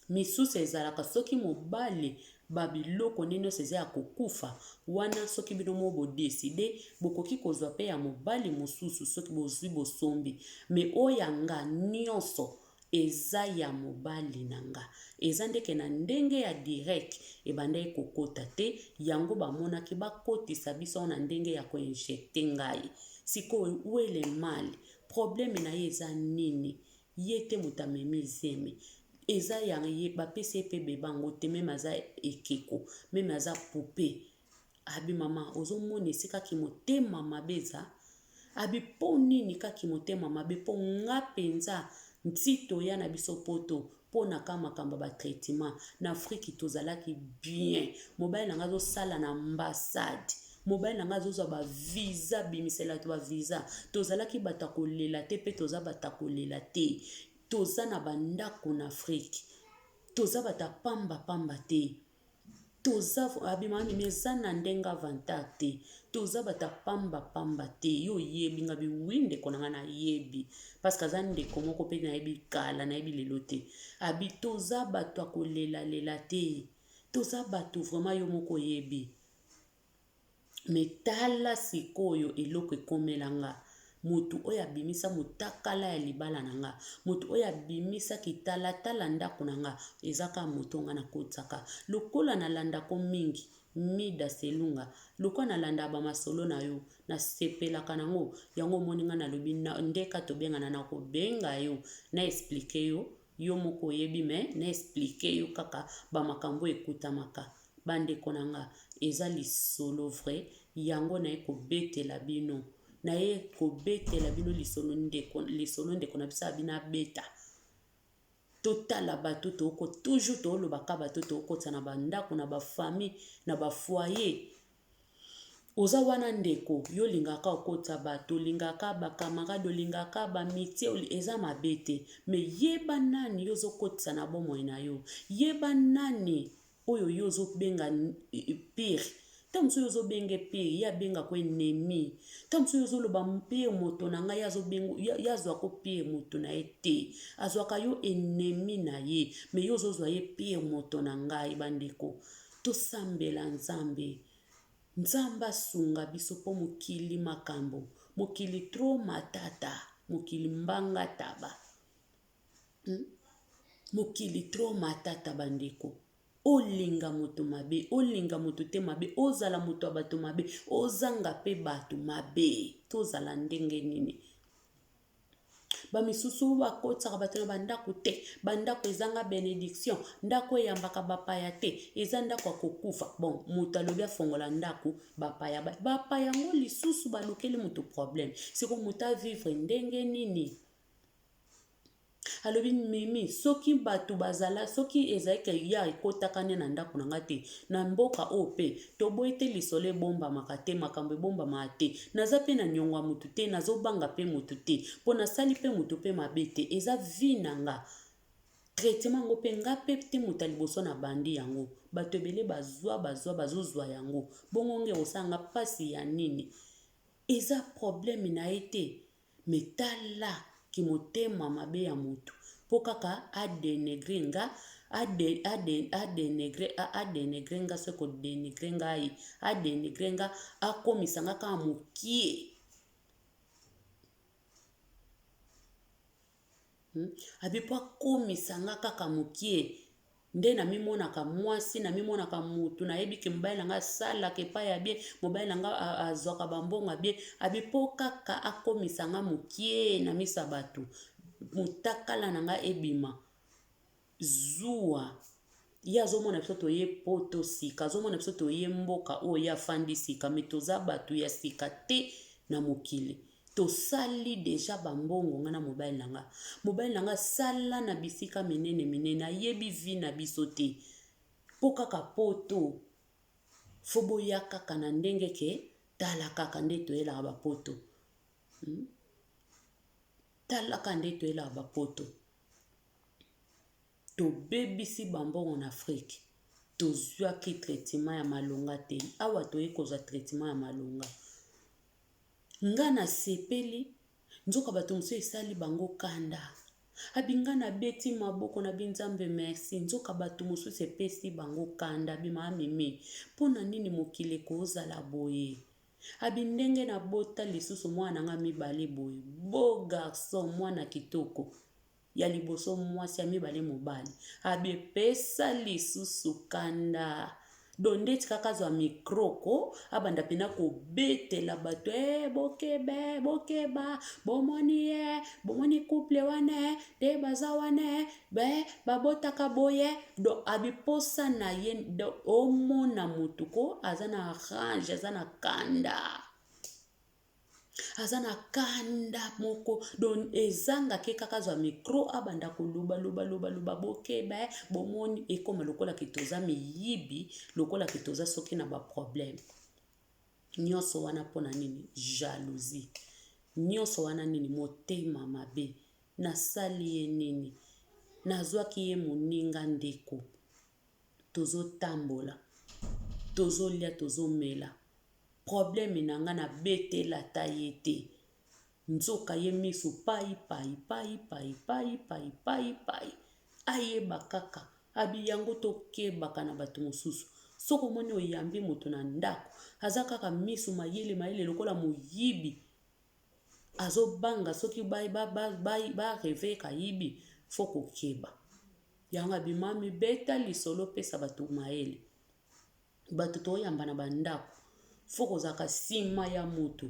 misusu ezalaka soki mobali babiloko nini nyonso eza ya kokufa wana soki bino mo bodeside bokoki kozwa mpe ya mobali mosusu soki bozwi bosombi me oyo yanga nyonso eza ya mobali na nga eza ndeke na ndenge ya direct ebanda ekokota te yango bamonaki bakotisa biso na ndenge ya koinjecte ngai sikoyo uele mali problème na ye eza nini ye te moto amemi zemi eza yango ye bapesi ye mpe bebango te meme aza ekeko meme aza poupe abi mama ozomona esika kaki motema mabe eza abi mpo nini kaki motema mabe mpo nga mpenza ntito ya na biso poto mpo na ka makambo batraitement na afriki tozalaki bien mobali na nga azosala na ambassade mobali na nga azozwa bavisa bimisela to bavisa tozalaki bato kolela te mpe toza bato kolela te toza na bandako na Afrique toza bata pamba te toza abimami meza na ndenga avantage te toza bata pamba te yo yebi nga biwinde konanga na yebi parce que aza ndeko moko pe nayebi kala nayebi lelo te abi toza bato akolela te toza bato vraiment yo moko yebi metala sikoyo eloko ekomelanga mutu oyo abimisa mutakala ya libala na nga mutu oyo abimisa kitalatala ndako na nga ezaka mutu nga na kotsaka lokola nalandako mingi mida selunga lokola nalanda bamasolo na yo nasepelaka nango yango moni nga nalobi ndeka tobengana na kobenga yo na explike yo yo moko oyebi me na explike yo kaka bamakambo ekutamaka bandeko na nga eza lisolo vrai yango na ekobetela bino na ye kobetela bino lisolo ndeko na bisa bina beta totala bato toko toujours tolobaka bato tokotsa na bandako na bafamille na bafoyer oza wana ndeko yo lingaka okotsa bato lingaka bakamarade olingaka bamitie eza mabe te me yeba nani yo ozokotisa na bomoi na yo yeba nani oyo yo ozobenga pire ta mosu yo ozobenge pire ye abengako ennemi ta mosu yo ozoloba pire moto na ngai ye azwako pire moto na ye te azwaka yo ennemi na ye me yo ozozwa ye pire moto na ngai bandeko tosambela nzambe nzambe asunga biso mpo mokili makambo mokili tro matata mokili mbanga taba mokili tro matata bandeko olinga moto mabe olinga moto te mabe ozala moto ya bato mabe ozanga pe bato mabe tozala ndenge nini bamisusu bakotsaka bato na bandako te bandako ezanga benediction ndako eyambaka bapaya te eza ndako akokufa bon moto alobi afongola ndako bapaya yango lisusu balukeli moto problème siko moto avivre ndenge nini alobi mimi soki bato bazala soki ezalaki ya ekotaka nde na ndako na nga te na mboka oyo mpe toboyi te lisolo ebombamaka te makambo ebombamaka te naza mpe na nyongo ya motu te nazobanga mpe motu te mpo nasali mpe motu mpe mabe te eza vi na nga traitement yango mpe nga mpe te moto ya liboso na bandi yango bato ebele bazozwa yango bongo nge osanga mpasi ya nini eza problème na ye te metala kimotema mabe ya motu mpo kaka adenegre nga adenegre nga soki odenegre ngai adenegre nga akomisa nga kaka mokie abi mpo akomisa nga kaka mokie nde namimonaka mwasi namimonaka mutu nayebi ke mobali na nga asalaka epai ya bie mobali na nga azwaka bambongo bie abi mpo kaka akomisa nga mokie na misa bato motakala na nga ebima zuwa ye azomona biso toye poto sika azomona biso toye mboka oyo ye afandi sika me toza bato ya sika te na mokili tosali deja bambongo nga na mobali na nga sala na bisika minene ayebi vi na biso te mpo kaka poto fo boya kaka na ndenge ke tala kaka nde toyelaka bapoto talaka nde toyelaka bapoto tobebisi bambongo na Afrique tozwaki traitement ya malonga te awa toye kozwa traitement ya malonga nga na sepeli nzoka bato mosusu esali bango kanda abinga na beti maboko na binzambe merci nzoka bato mosusu epesi bango kanda bima mimi mpona nini mokili kozala boye abindenge na bota lisusu mwana nga mibale boye bo garçon mwana kitoko ya liboso mwasi ya mibale mobali abepesa lisusu kanda dondeti kaka zwa mikroko abanda pena kobetela bato bokeba bomoni couple wane te baza wane babotaka boye do abiposa na ye omona mutu ko aza na range aza na kanda moko don ezanga ke kaka zwa mikro abanda koluba bokeba bomoni ekoma lokola kitoza miyibi lokola kitoza soki na baproblème nyonso wana mpona nini jalousie nyonso wana nini motema mabe nasali ye nini nazwaki ye moninga ndeko tozotambola tozolia tozomela. Problème nanga na bete la taillete. Nzoka ye misu pai. Aye bakaka. Abi yango tokebaka na bato mosusu. Soko moni oyambi moto na ndako. Aza kaka misu mayele lokola moyibi. Azo banga soki ba reve kayibi. Foko keba. Yanga bimami beta lisolo pesa bato mayele. Bato toyamba na bandako. Foko zaka sima ya moto.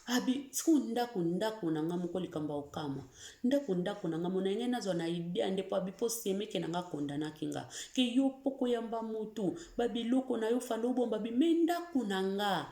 Abi siku ndako nanga moko likamba okama. Ndako nanga mona ngene nazo na idea ndepo abi po semeke nanga kondana kinga. Ke yo poko yamba moto. Babi loko na yo falo bomba bi ndako nanga.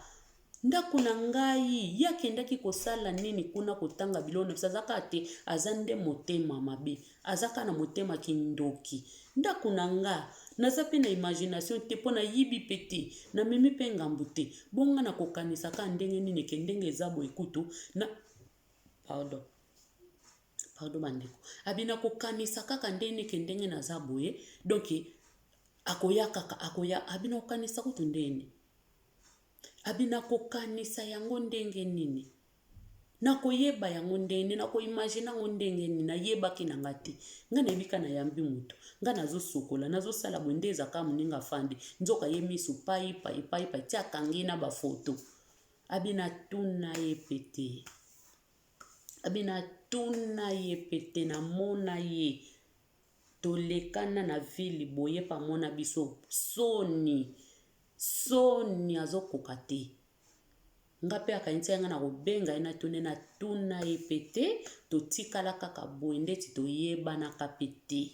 Ndako nangai yakendaki kosala nini kuna kotanga bilona bisazaka te azande motema mabe. Azaka na motema kindoki. Ndako nanga. Naza pe na imagination te po na yibi pete na mimi pe ngambu te bonga na kokanisa ka ndenge nini ke ndenge ezabo ekutu na pardon bandeko abina kokanisa kaka ndenge ke ndenge na zaboye donc akoya abina kokanisa kutu ndenge abina kokanisa yango ndenge nini na koyeba yango ndenge na ko imagine yango ndenge nini na yeba kina ngati ngana ebika na yambi mutu ngana zo sokola nazo sala bondeza kama ninga fandi nzoka ye misu pai tia kangina ba photo abina tuna ye pete na mona ye tolekana na ville boye pa mona biso soni azo kokate ngape akainti yanga na kobenga ina tuna ye pete totikala kaka boye ndeti toyebana kapete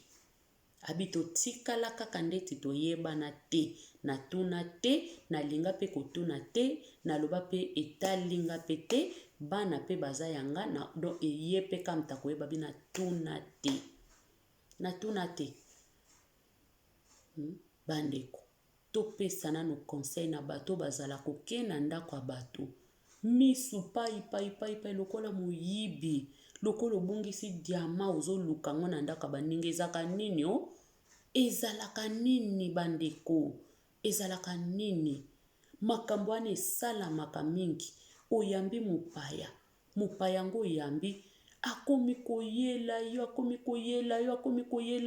abi totikala kaka ndeti toyebana te na tuna te na linga pe kotuna te na loba pe etalinga pe te bana pe baza yanga na do eye pe kamta koyeba bi na tuna te bandeko topesana no conseil na bato bazala kokena ndako ya bato misu pai lokola moyibi lokola obungisi diama ozoluka ngo na ndako baninga ezaka nini ezalaka nini bandeko ezalaka nini makambo wana esalamaka mingi oyambi mopaya ngo oyambi akomi koyela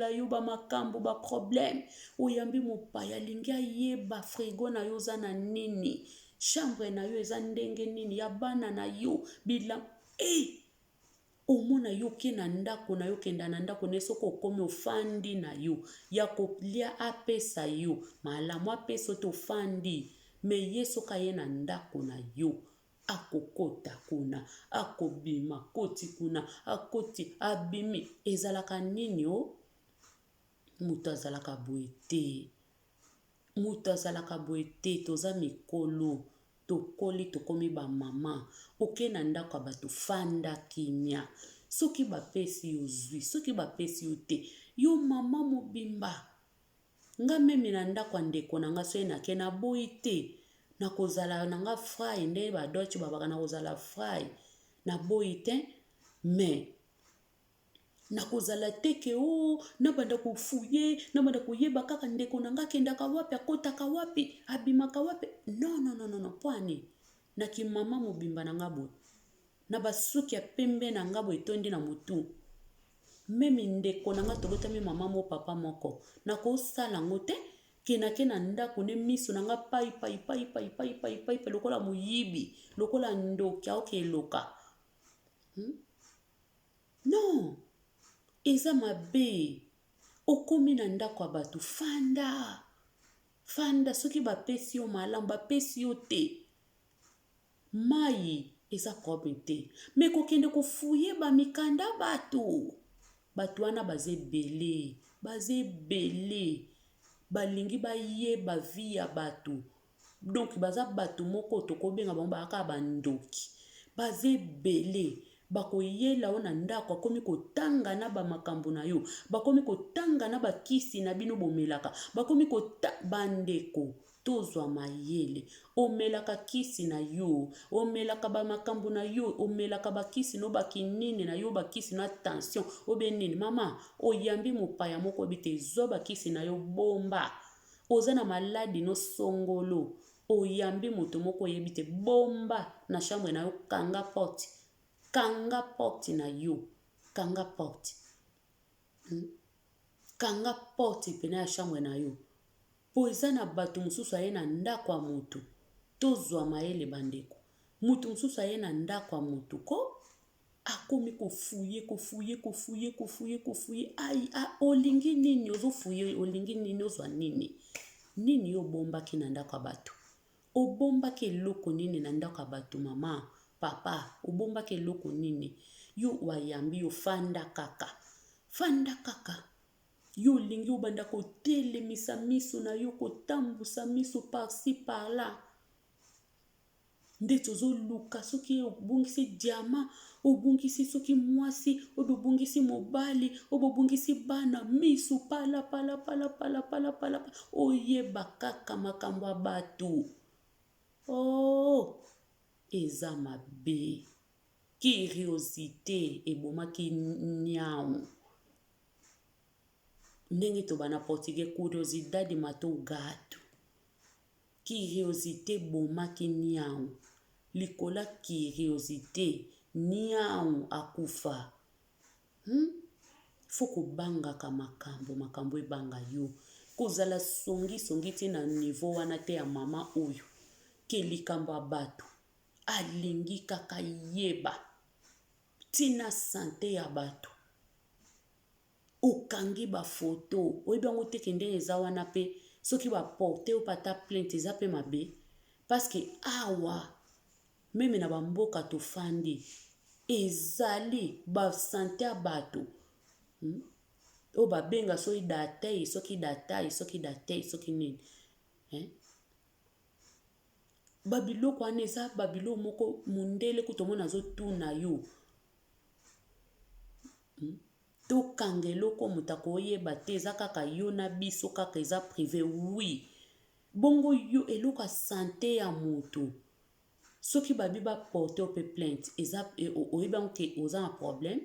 yo ba makambo ba problème oyambi mopaya lingi ayeba frigo na yo za na nini chambre na yo eza ndenge nini ya bana na yo bila omona yo ke na ndako na yo kenda na ndako nesoko okomi ofandi na yo ya kolia apesa yo malamu apesa to ofandi me yeso ka ye na ndako na yo akokota kuna akobima koti kuna akoti abimi ezalaka nini mutu azalaka boye te toza mikolo tokoli tokomi ba mama oke na ndako bato fanda kimia soki bapesi yo zwi soki bapesi yo te yo mama mobimba nga meme na ndako ndeko na nga so na ke na boyi te na kozala na nga frai nde ba doche babaka na kozala frai na boyi te mais na kozala teke na banda kofuye na banda koyeba kaka ndeko na nga kendaka wapi akotaka wapi abimaka wapi non poani na ki mama mobimba na nga boye na basuki ya pembe na nga boye tondi na mutu meme ndeko na nga tobotami mama mo papa moko na kosala ngo te ke na ndako ne miso na nga pai lokola moyibi lokola ndoki aoke eloka non eza mabe okomi na ndako ya bato fanda soki bapesi yo malamu bapesi yo te mai eza problème te me kokende kofuye bamikanda bato wana baza ebele balingi bayeba vi ya bato donc baza bato moko tokobenga bango bayaka bandoki baza ebele bakoyela o na ndako akomi kotanga na bamakambo na yo bakomi kotanga na bakisi na bino bomelaka bakomi bandeko tozwa mayele omelaka kisi na yo omelaka bamakambo na yo omelaka bakisi no bakinini na yo bakisi na tension obenini mama oyambi mopaya moko bite zwa bakisi na yo bomba oza na maladi no songolo oyambi moto moko oyebi te bomba na chambre na yo kanga porte na yo kanga porte kanga porte pena ya chambre na yo po eza na bato mosusu aye na ndako ya motu tozwa mayele bandeko motu mosusu aye na ndako ya motu ko akomi kofuye ai olingi nini ozofuye olingi nini ozwa nini yo obombaki na ndako ya bato obombaki eloko nini na ndako ya bato mama papa obombaki eloko nini yo wayambi yo fanda kaka yo olingi obanda kotelemisa miso na yo kotambusa miso par-ci par-là nde tozoluka soki obungisi diama obungisi soki mwasi obungisi mobali obungisi bana miso pala oyeba kaka makambo ya bato eza mabe curiosité ebomaki nyau ndenge tobana portugais curiosidade mata o gato curiosité bomaki nyau likola curiosité nyau akufa fo kobangaka makambo ebanga yo kozala songi te na niveau wana te ya mama oyo ke likambo ya bato alingi kaka yeba tina sante ya bato okangi bafoto oyebi yango teke ndenge eza wana pe soki baporte opata plainte eza pe mabe paske awa meme na bamboka tofandi ezali basante ya bato oyo babenga soki datei soki nini babiloko wana eza babiloko moko mundele kutomona azotuna yo tokanga eloko moto akoyeba te eza kaka yo na biso kaka eza privé oui bongo yo eloko ya sante ya moto soki babi baporte ope plainte eza oyeba yango ke oza na problème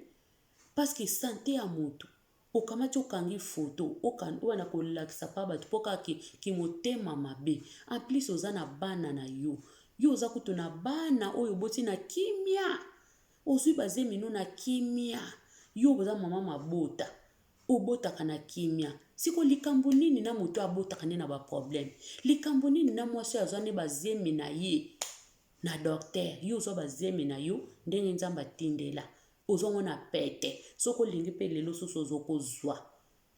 parce que sante ya moto okamati okangi foto wana kolakisa pa bato mpo kaka kimotema mabe en plus oza na bana na yo oza kutu na bana oyo oboti na kimia ozwi bazemino na kimia yo oza mama mabota obotaka na kimia siko likambo nini na moto abotaka nde na baproblème likambo nini na mwasi azwa nde bazemi na ye na docteur yo ozwa bazemi na yo ndenge nzambe atindela ozongo na pete soko lingi pe lelo soso ozokozwa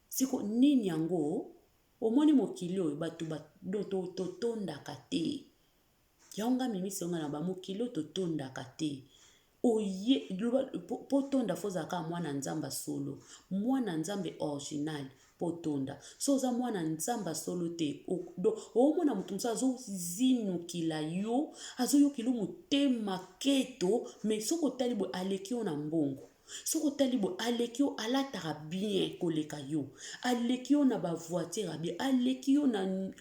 siko nini yango omoni mokili oyo bato totondaka te yango mimisi yonga na bamokili oyo totondaka te oye po tonda fozaka mwana nzamba solo mwana nzambe original po tonda so oza mwana nzamba solo te omona mutu mosusu azozinukila yo azoyokila motema keto me soko otali boye aleki yo na mbongo soko otali boye aleki yo alataka bien koleka yo aleki yo na bavoiture bien aleki yo na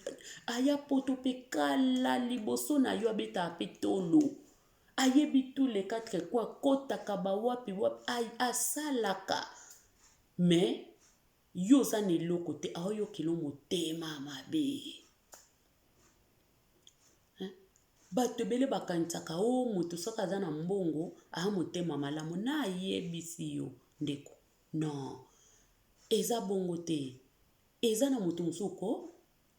aya poto pe kala liboso na yo abetaka pe tolo ayebi tous les quatre kwa kotaka bawapi asalaka mais yo oza na eloko te aoyokela motema mabe bato ebele bakanisaka moto soki aza na mbongo motema malamu na ayebisi yo ndeko non eza bongo te eza na moto mosuku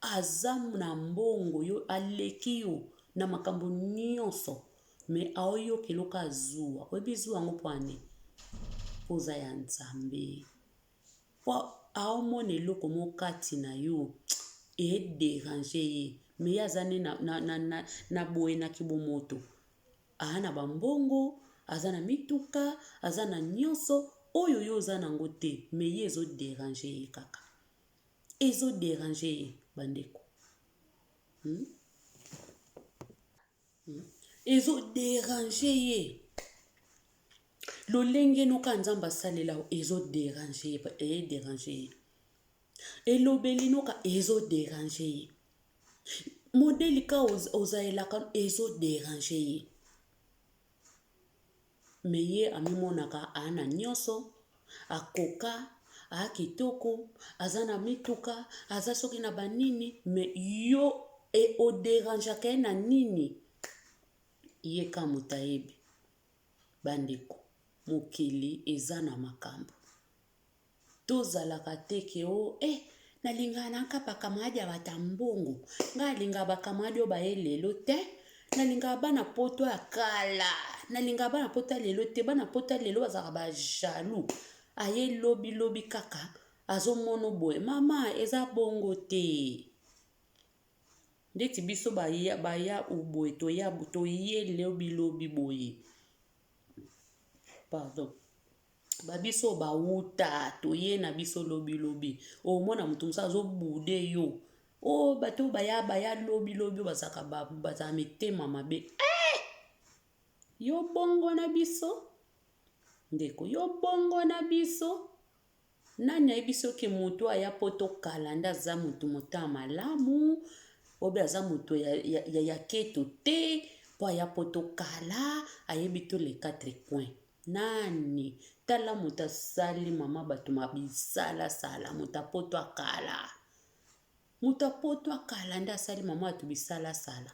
aza na mbongo yo aleki yo na makambo nyonso me aoyokela oka zuwa oyebi zuwa yango mpo ane poza ya nzambe po aomona eloko mokati na yo ederange ye me ye aza ne na boye na kibomoto na bambongo aza na mituka aza na nyonso oyo yo oza nango te me ye ezoderange ye kaka ezoderange ye bandeko ezoderange ye lolenge noka nzambe asalela ezoderange ye elobeli noka ezoderange ye modeli ka ozayelaka ezoderange ye me ye amimonaka ana nyonso akoka kitoko, aza na mituka, aza soki na banini, mais yo e o dérangeaka na nini? Ye ka mutayebi. Bandeko, mokili eza na makambo. Tozalaka teke o, nalinga nakapa kamadi ya batambongo. Nga linga bakamadi o bae lelo te. Nalinga bana poto ya kala. Nalinga bana poto lelo te. Bana poto lelo bazaka ba jaloux. Aye lobi kaka. Azo mono boye. Mama, eza bongo te. Ndeti biso baya uboye. Toye lobi boye. Pardon. Babiso ba uta. Toye na biso lobi. O mona mutu musa azo bude yo. O bato baya lobi bazaka bazaka mitema mabe. Yo bongo na biso. Ndeko yo bongo na biso. Nani ayebiso ke mutu aya poto kalanda za mutu mota malamu. Obe aza mutu ya keto te. Po aya poto kala. Ayebito le 4 coins. Nani? Tala muta sali mama batu mabisala sala. Muta poto akala. Muta poto akala nda sali mama batu bisala sala.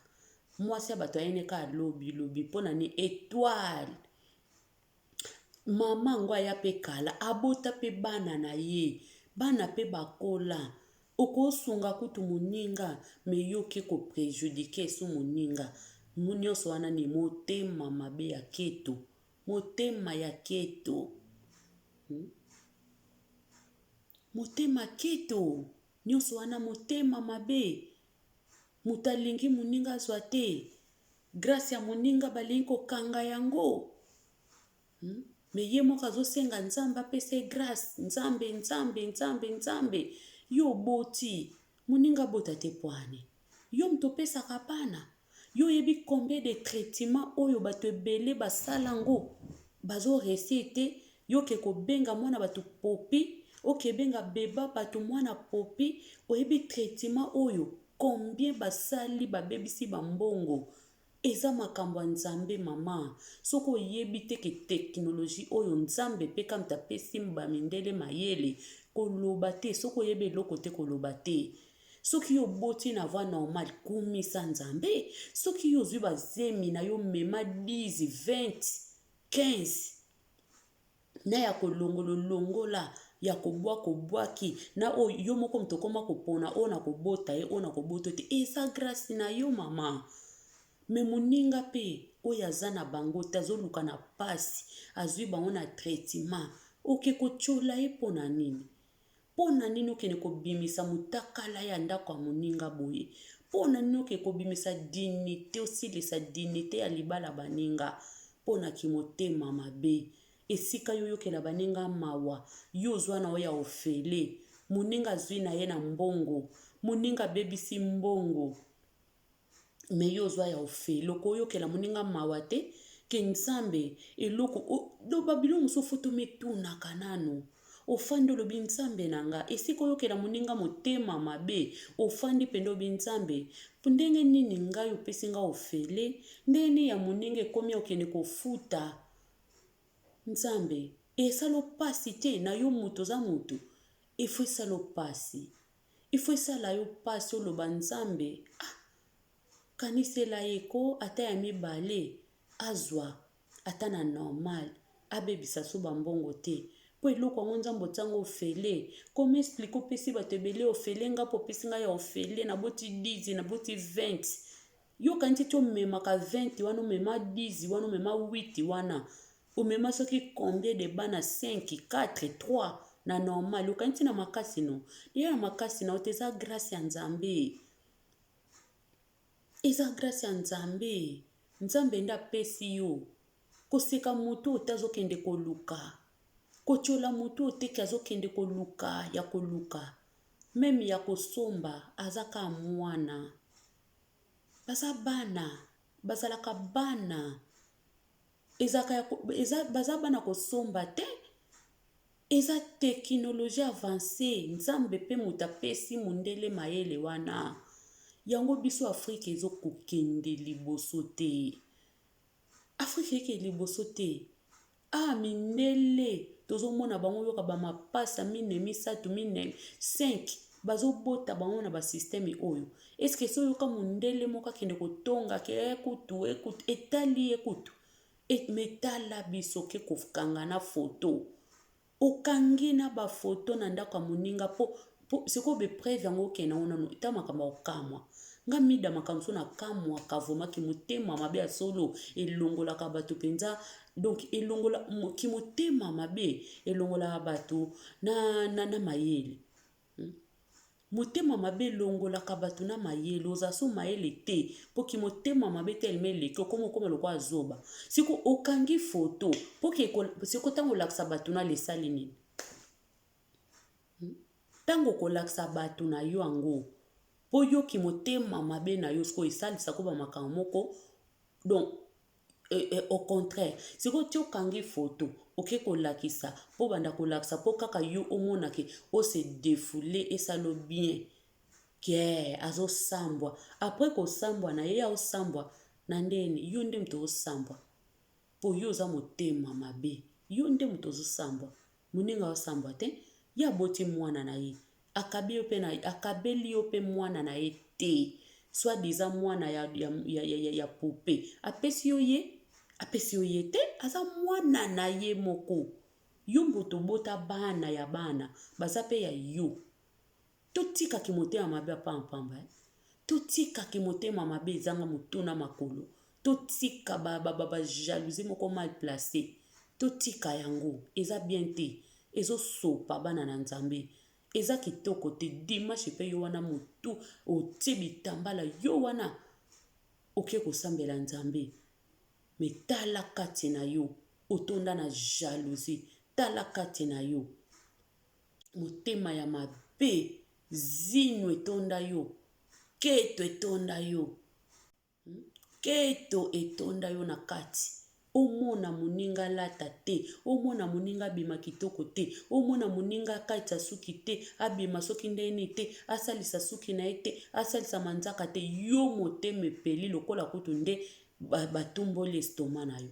Mwasi batu ayene ka lobi. Pona ni étoile. Mama ngwa ya pe kala. Abota pe bana na ye. Bana pe bakola. Oko sunga kutu muninga. Me yoke ko prejudike su muninga. Munyoso wana ni motema mabe ya keto. Motema ya keto. Motema keto. Nyoso wana motema mabe. Mutalingi muninga zwate. Grâce ya muninga balingi ko kanga yango. Me ye moka zo senga nzamba pese grâce. Nzambe. Yo boti. Muninga bota te poane. Yo mtopesa kapana. Yo yebi combien de traitements oyo bato ebele basalango. Bazo resete. Yo ke ko benga mwana batu popi. Oke benga beba batu mwana popi. Oyebi traitement oyo. Combien basali babebisi bambongo. Eza makambo nzambe mama. Soko yebi teke technologie oyo nzambe peka mtapesi mbamindele mayele. Koloba te. Soko yebe loko te koloba te. Soki yo boti na voie normal kumisa nzambe. Soki yo zwi bazemi na yo mema 10, 20, 15. Na ya kolongola. Ya kobwaki. Na o yo moko mtokoma kopona. O na kobota ye. O na koboto te. Eza grâce na yo mama. Me muninga pe. Oya zana bango. Tazoluka na pasi. Azwi bango na traitement. Oke kochola ye pona nini. Pona nini okene kobimisa mutakala ya ndako ya muninga boye. Pona nini okene kobimisa dignité osilisa dignité ya libala baninga. Pona kimotema mabe. Esika yo yokela baninga mawa. Yo zwana oya ofele. Muninga zwi na ye na mbongo. Muninga bebisi mbongo. Me yo zwa ya ofele. Oko yokela muninga mawa te. Ke nzambe eloko. Do babilo musofutu metuna kanano. Ofandi lobi nzambe nanga. Esiko yokela muninga motema mabe. Ofandi pendo binzambe. Pundenge nini nga yo pesi nga ofele. Ndeni ya muninga komi okene kofuta. Nzambe. Esalo pasi te na yo muto za mutu. Ifo esalo pasi. Ifo esala yo pasi oloba nzambe. Kanisela yeko ata ya mibale. Azwa. Ata na normal. Abebisa so bambongo te. Po eloko wango nzambo tango ofele. Kome explique opesi batebele ofele nga po pesi nga ya ofele. Na boti 10, na boti 20. Yo kanti to mema ka 20 wana mema 10 wana mema 8 wana. Omema soki combien de bana 5, 4, 3 na normal. Yo kanti na makasi no. Ya makasi na oteza grâce ya nzambe. Eza grâce ya nzambe. Nzambe nda pesi yo. Koseka mutu otazo kende koluka. Kochola mutu oteki azokende koluka ya koluka. Meme ya kosomba azaka mwana. Baza bana. Bazalaka bana. Baza bana kosomba te. Eza technologie avancée. Nzambe pe mutapesi mundele mayele wana. Yango biso Afrique ezo kokende liboso te. Afrique eke liboso te. ah mindele tozomona bango yoka bamapasa mine misatu mine 5 bazobota bango na basysteme oyo. Eske so yoka mondele moko akende kotonga ke ekutu etali ekutu metala biso ke kofukanga na foto okangi na bafoto na ndako ya moninga po siko bepreve yango okena onano ta makambo okamwa nga mida makambo so na kamwa kavomaki motema mabe ya solo elongolaka bato penza. Donc elongola kimotema mabe elongola bato na mayele. Motema mabe elongolaka bato na mayele oza so mayele te po kimotema mabe teleme leki okoma lokwa azoba siko okangi foto po siko tango lakisa bato na lesali nini tango kolakisa bato na yo ango po yo kimotema mabe na yo siko esalisa ko bamakambo moko. Donc au contraire siko ti okangi foto oke kolakisa po banda kolakisa po kaka yo omonake ose défoulé esalo bien ke azosambwa après kosambwa na ye aosambwa na ndeni yo nde mutu osambwa po yo oza motema mabe yo nde mutu ozosambwa moninga osambwa te ya boti mwana na ye akabeli yo pe mwana na ye te soi-disant mwana ya poupée apesi yo ye te aza mwana na ye moko yo mboto bota bana ya bana baza pe ya yo. Totikaki motema mabe apampamba totikaki motema mabe ezanga motuna makolo totika jalousie moko mal placé totika yango eza bien te ezosopa bana na nzambe eza kitoko te dimanche pe yo wana motu otie bitambala yo wana oke kosambela nzambe me tala kati na yo otonda na jalousie tala kati na yo motema ya mabe zino etonda yo keto etonda yo keto etonda yo na kati omona moninga lata te omona moninga bima kitoko te omona moninga kaita suki te abima soki ndeni te asalisa suki na ye te asalisa manzaka te yo motema epeli lokola kutu nde batumboli estoma na yo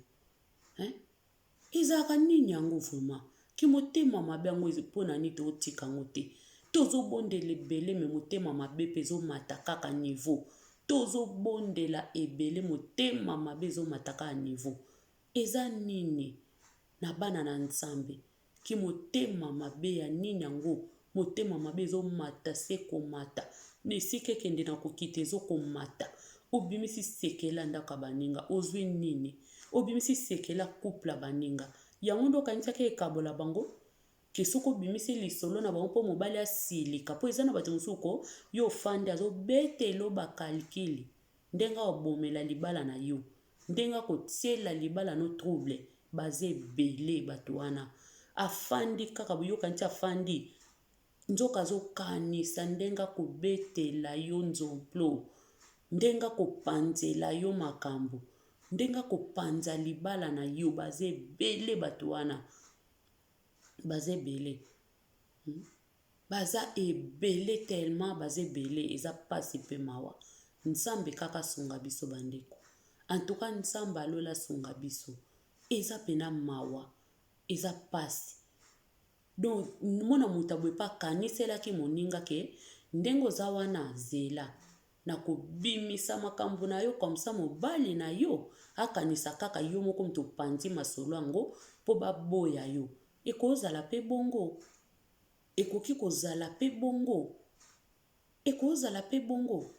ezalaka nini yango vraimen kimotema mabe yango mpona nini totika yango te tozobondela ebele me motema mabe mpe ezomata kaka niveau tozobondela ebele motema mabe ezomata kaka niveau eza nini na bana na nzambe kimotema mabe ya nini yango motema mabe ezomata se komata na esika ekende na kokita ezokomata obimisi sekela ndaka baninga ozwi nini obimisi sekela couple baninga yango ndo kanisaki ekabola bango ke soko obimisi lisolo na bango mpo mobali asilika po eza na bato mosuku yo ofandi azobetelo bakalkili ndenge obomela libala na yo ndenge kotiela libala no trouble baza ebele bato wana afandi kaka boyoka nti afandi nzoka azokanisa ndenge kobetela yo nzomplo ndenge kopanzela yo makambo ndenge kopanza libala na yo baza ebele bato wana baza ebele baza ebele tellement baza ebele eza pasi mpe mawa nzambe kaka sunga biso bandeko antuka nzambe alola sunga biso eza pena mawa eza pasi. Donc mona moto aboye mpe akaniselaki moninga ke ndenge oza wana zela na kobimisa makambo na yo komsa mobali na yo akanisa kaka yo moko moto opandi masolo yango mpo baboya yo ekozala mpe bongo ekoki kozala mpe bongo ekozala mpe bongo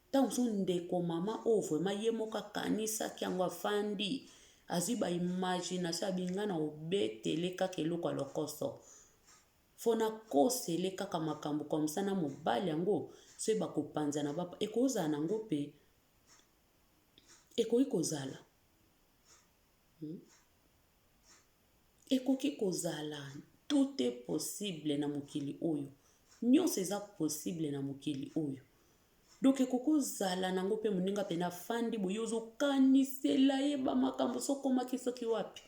ntango so ndeko mama oyo vraimen ye moko akanisaki yango afandi azwi baimagination abinga na obetele kaka eloko ya lokoso fo na kosele kaka makambo komsa na mobali yango so yeba kopanza na bapa ekozala nango mpe ekoki kozala ekoki kozala tout est possible na mokili oyo nyonso eza possible na mokili oyo donc ekokozala nango mpe moninga mpe nafandi boye ozokanisela ye bamakambo sokomaki soki wapi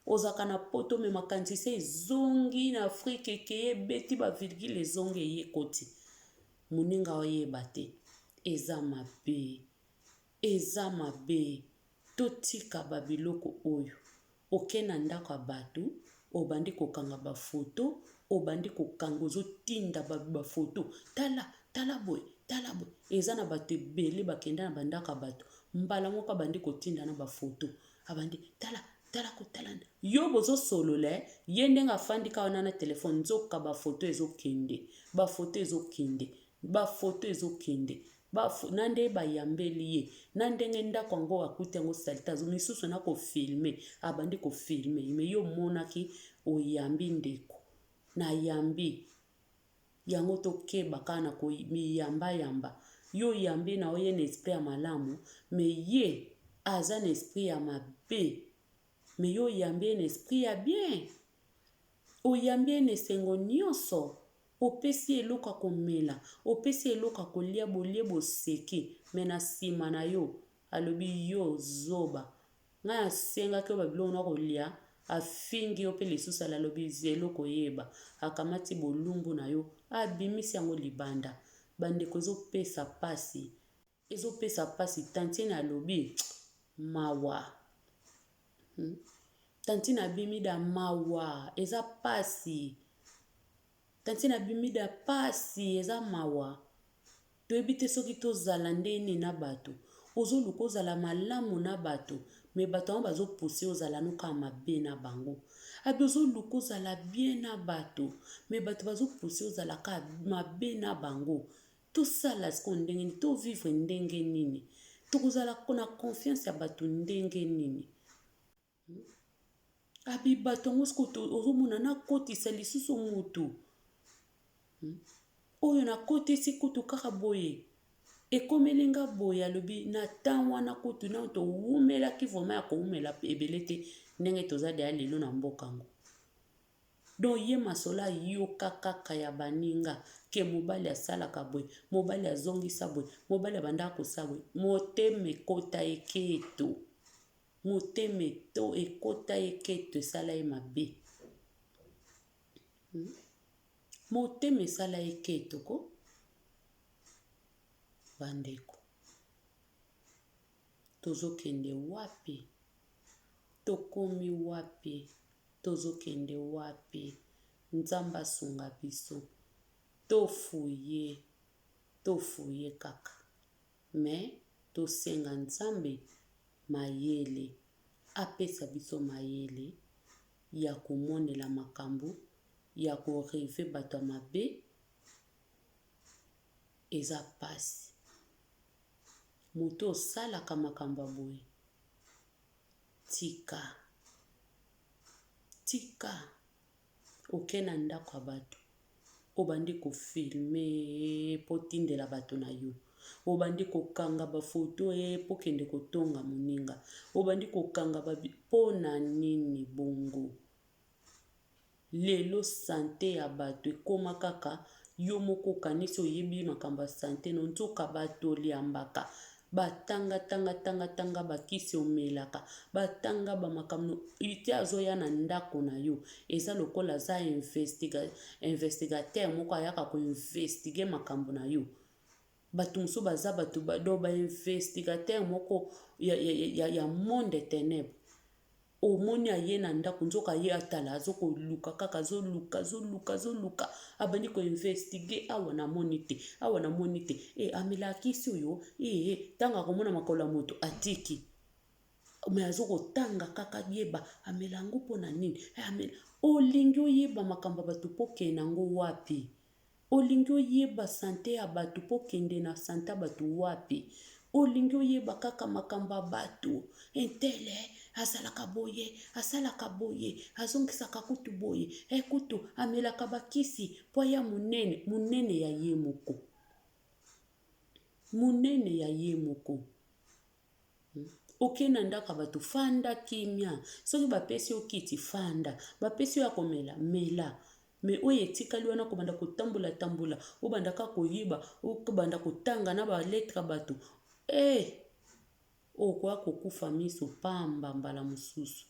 ozaka na poto me makanisi se ezongi na afrike ekeye ebeti bavirgule ezongi eye koti moninga oyeba te eza mabe totika babiloko oyo oke na ndako ya bato obandi kokanga bafoto obandi kokanga ozotinda bafoto tala boye eza na bato ebele bakenda na bandako ya bato mbala moko abandi kotinda na bafoto abandi tala yo bozosolola ye ndenge afandi ka wana na telefone nzoka bafoto ezokende na nde bayambeli ye na ndenge ndako yango akuti yango salite misusu na kofilme abandi kofilme me yo monaki oyambi ndeko na yambi yango tokeba kaka na miyamba yo yambi na oye na esprit ya malamu me ye aza na esprit ya mabe me yo yambi na esprit ya bien oyambi na esengo nyonso opesi eloko ya komela opesi eloko ya kolia bolie boseki me na nsima na yo alobi yo zoba ngai asengaki yo babiloko na kolia afingi yo mpe lisusu alobi eloko yeba akamati bolumbu na yo abimisi yango libanda bandeko ezopesa pasi tantine alobi mawa tantine abimida mawa eza pasi tantine abimida pasi eza mawa toyebi te soki tozala ndeni na bato ozoluka ozala malamu na bato me bato yango bazopuse ozala noka mabe na bango abi ozoluka ozala bien na bato me bato bazopuse ozala ka mabe na bango tosala siko ndenge nini tovivre ndenge nini tokozala na confiance ya bato ndenge nini abi bato yango siko ozomona nakotisa lisusu mutu oyo nakotisi kutu kaka boye ekomelinga boye alobi na ntan wana kutu na towumelaki vraimen ya kowumela ebele te ndenge toza deya lelo na mboka yango don ye masolo ayoka kaka ya baninga ke mobali asalaka boye mobali azongisa boye mobali abandaka kosala boye motema ekota eketo motema ekota eketo esala ye mabe motema esala eketo ko bandeko tozokende wapi tokomi wapi tozokende wapi nzambe asunga biso tofuye kaka me tosenga nzambe mayele apesa biso mayele ya komonela makambo ya koreve bato ya mabe eza pasi moto osalaka makambo ya boye tika oke na ndako ya bato obandi kofilme po tindela bato na yo obandi kokanga bafoto po kende kotonga moninga obandi kokanga po na nini bongo lelo sante ya bato ekoma kaka yo moko kanisi oyebi makambo ya sante no nzoka bato oliambaka batanga bakisi omelaka batanga bamakambo ite azoya na ndako na yo eza lokola aza investigateur moko ayaka koinvestige makambo na yo bato mosusu baza bato do bainvestigateur moko ya monde ténèbre omoni aye na ndako nzoka ye atala azokoluka kaka azoluka abandi koinvestige awa namoni te amelakisi oyo tanga komona makolo ya moto atiki me azokotanga kaka yeba amelango mpona nini olingi oyeba makambo ya bato mpo kende yango wapi olingi oyeba sante ya bato mpo kende na sante ya bato wapi olingi oyeba kaka makambo ya bato entele asalaka boye azongisaka kutu boye kutu amelaka bakisi po ya munene ya ye moko oke na ndako bato fanda kimia soki bapesi yo kiti fanda bapesi yo ya komela mela me oyo etikali wana kobanda kotambola obandaka koyiba obanda kotanga na baletre bato okoya kokufa miso pamba mbala mosusu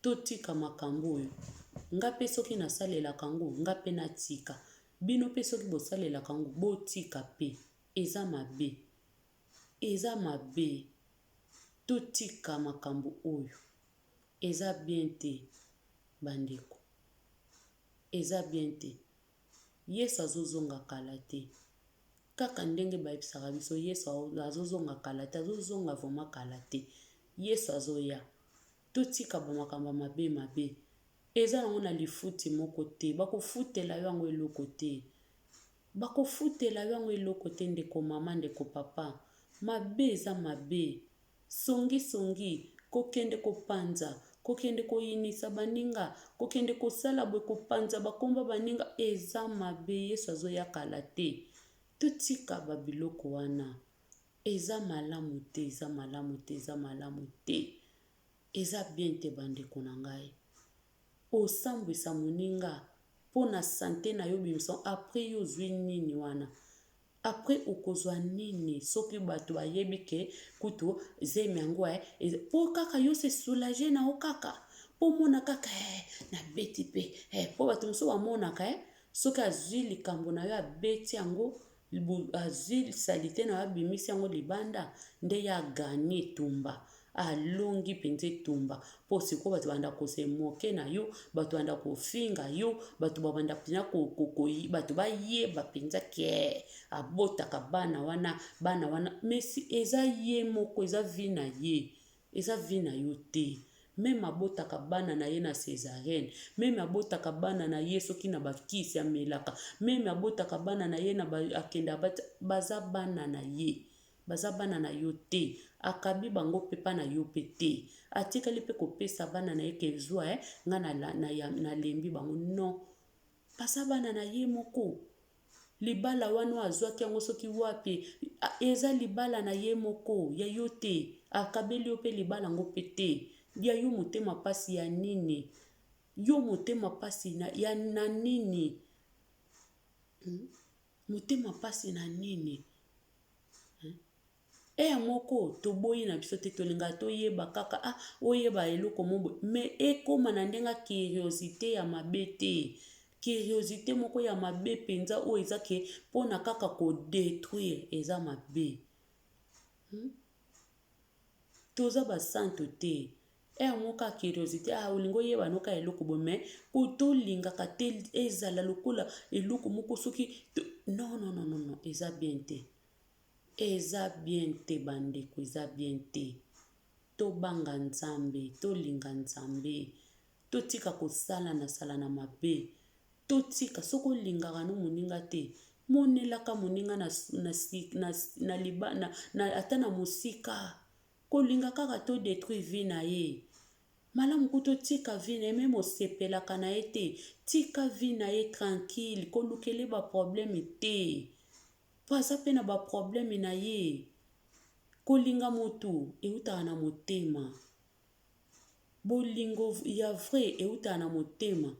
totika makambo oyo nga mpe soki nasalelaka yango nga mpe natika bino mpe soki bosalelaka yango botika mpe eza mabe totika makambo oyo eza bien te bandeko, eza bien te. Yesu azozonga kala te. Kaka ndenge bayebisaka biso Yesu azozonga kala te, azozonga vraiment kala te. Yesu azoya. Totika bamakambo mabe mabe. Eza nango na lifuti moko te, bakofutela yo yango eloko te. Bakofutela yo yango eloko te ndeko mama ndeko papa. Mabe eza mabe. Songi songi kokende kopanza, kokende koyinisa baninga, kokende kosala boye kopanza bakomba baninga eza mabe. Yesu azoya kala te. Totika babiloko wana. Eza malamu te, eza malamu te, eza malamu te. Eza bien te bandeko na ngai. Osambwisa moninga pona sante na yo bimso après yo zwi nini wana. Après okozwa nini soki bato bayebi ke kutu zemi yango po kaka yo se soulager na o kaka. Po mona kaka na beti pe. Po bato moso bamonaka soki azwi likambo na yo abeti yango azwi salite na yo abimisi yango libanda nde ya gagné tumba. Alongi penze tumba. Po siko bato banda kose moke na yo, bato banda kofinga yo, bato banda pina bato bayeba penza ke abotaka bana wana. Mesi eza ye moko, eza vi na ye. Eza vi na yo te. Même abotaka bana na ye na césarienne, même abotaka bana na ye soki na bakisi amelaka, même abotaka bana na ye na akenda baza bana na ye. Baza bana na yo te. Akabi bango pepa na yo pe te. Atikali pe kopesa bana na ye kezwa nga na lembi bango non. Baza bana na ye moko. Libala wana azwaki yango soki wapi eza libala na ye moko ya yo te. Akabeli yo pe libala ngo pe te. Ya yo motema pasi ya nini? Yo motema pasi ya na nini? Motema pasi na nini? Ya moko toboyi na biso te tolinga toyeba kaka oyeba eloko mobo mais ekoma na ndenga curiosité ya mabe te. Curiosité moko ya mabe penza o eza ke pona kaka ko détruire eza mabe. Toza ba santo te. Moka curiosité olingo yeba noka eloko bo mais kuto linga ka te ezala lokola eloko moko soki non eza bien te. Eza bien te bandeko, eza bien te. Tobanga nzambe, tolinga nzambe. Totika kosala na sala na mabe. Totika soko lingaka no moninga te. Monelaka moninga na libana na ata na mosika. Kolinga kaka to détruire vie na ye. Malamu kuto tika vie na ye même osepelaka na ye te. Tika vie na ye tranquille, kolukele ba problème te. Paza pe na ba problème na ye. Kolinga motu eutaka na motema. Bolingo ya vrai eutaka na motema.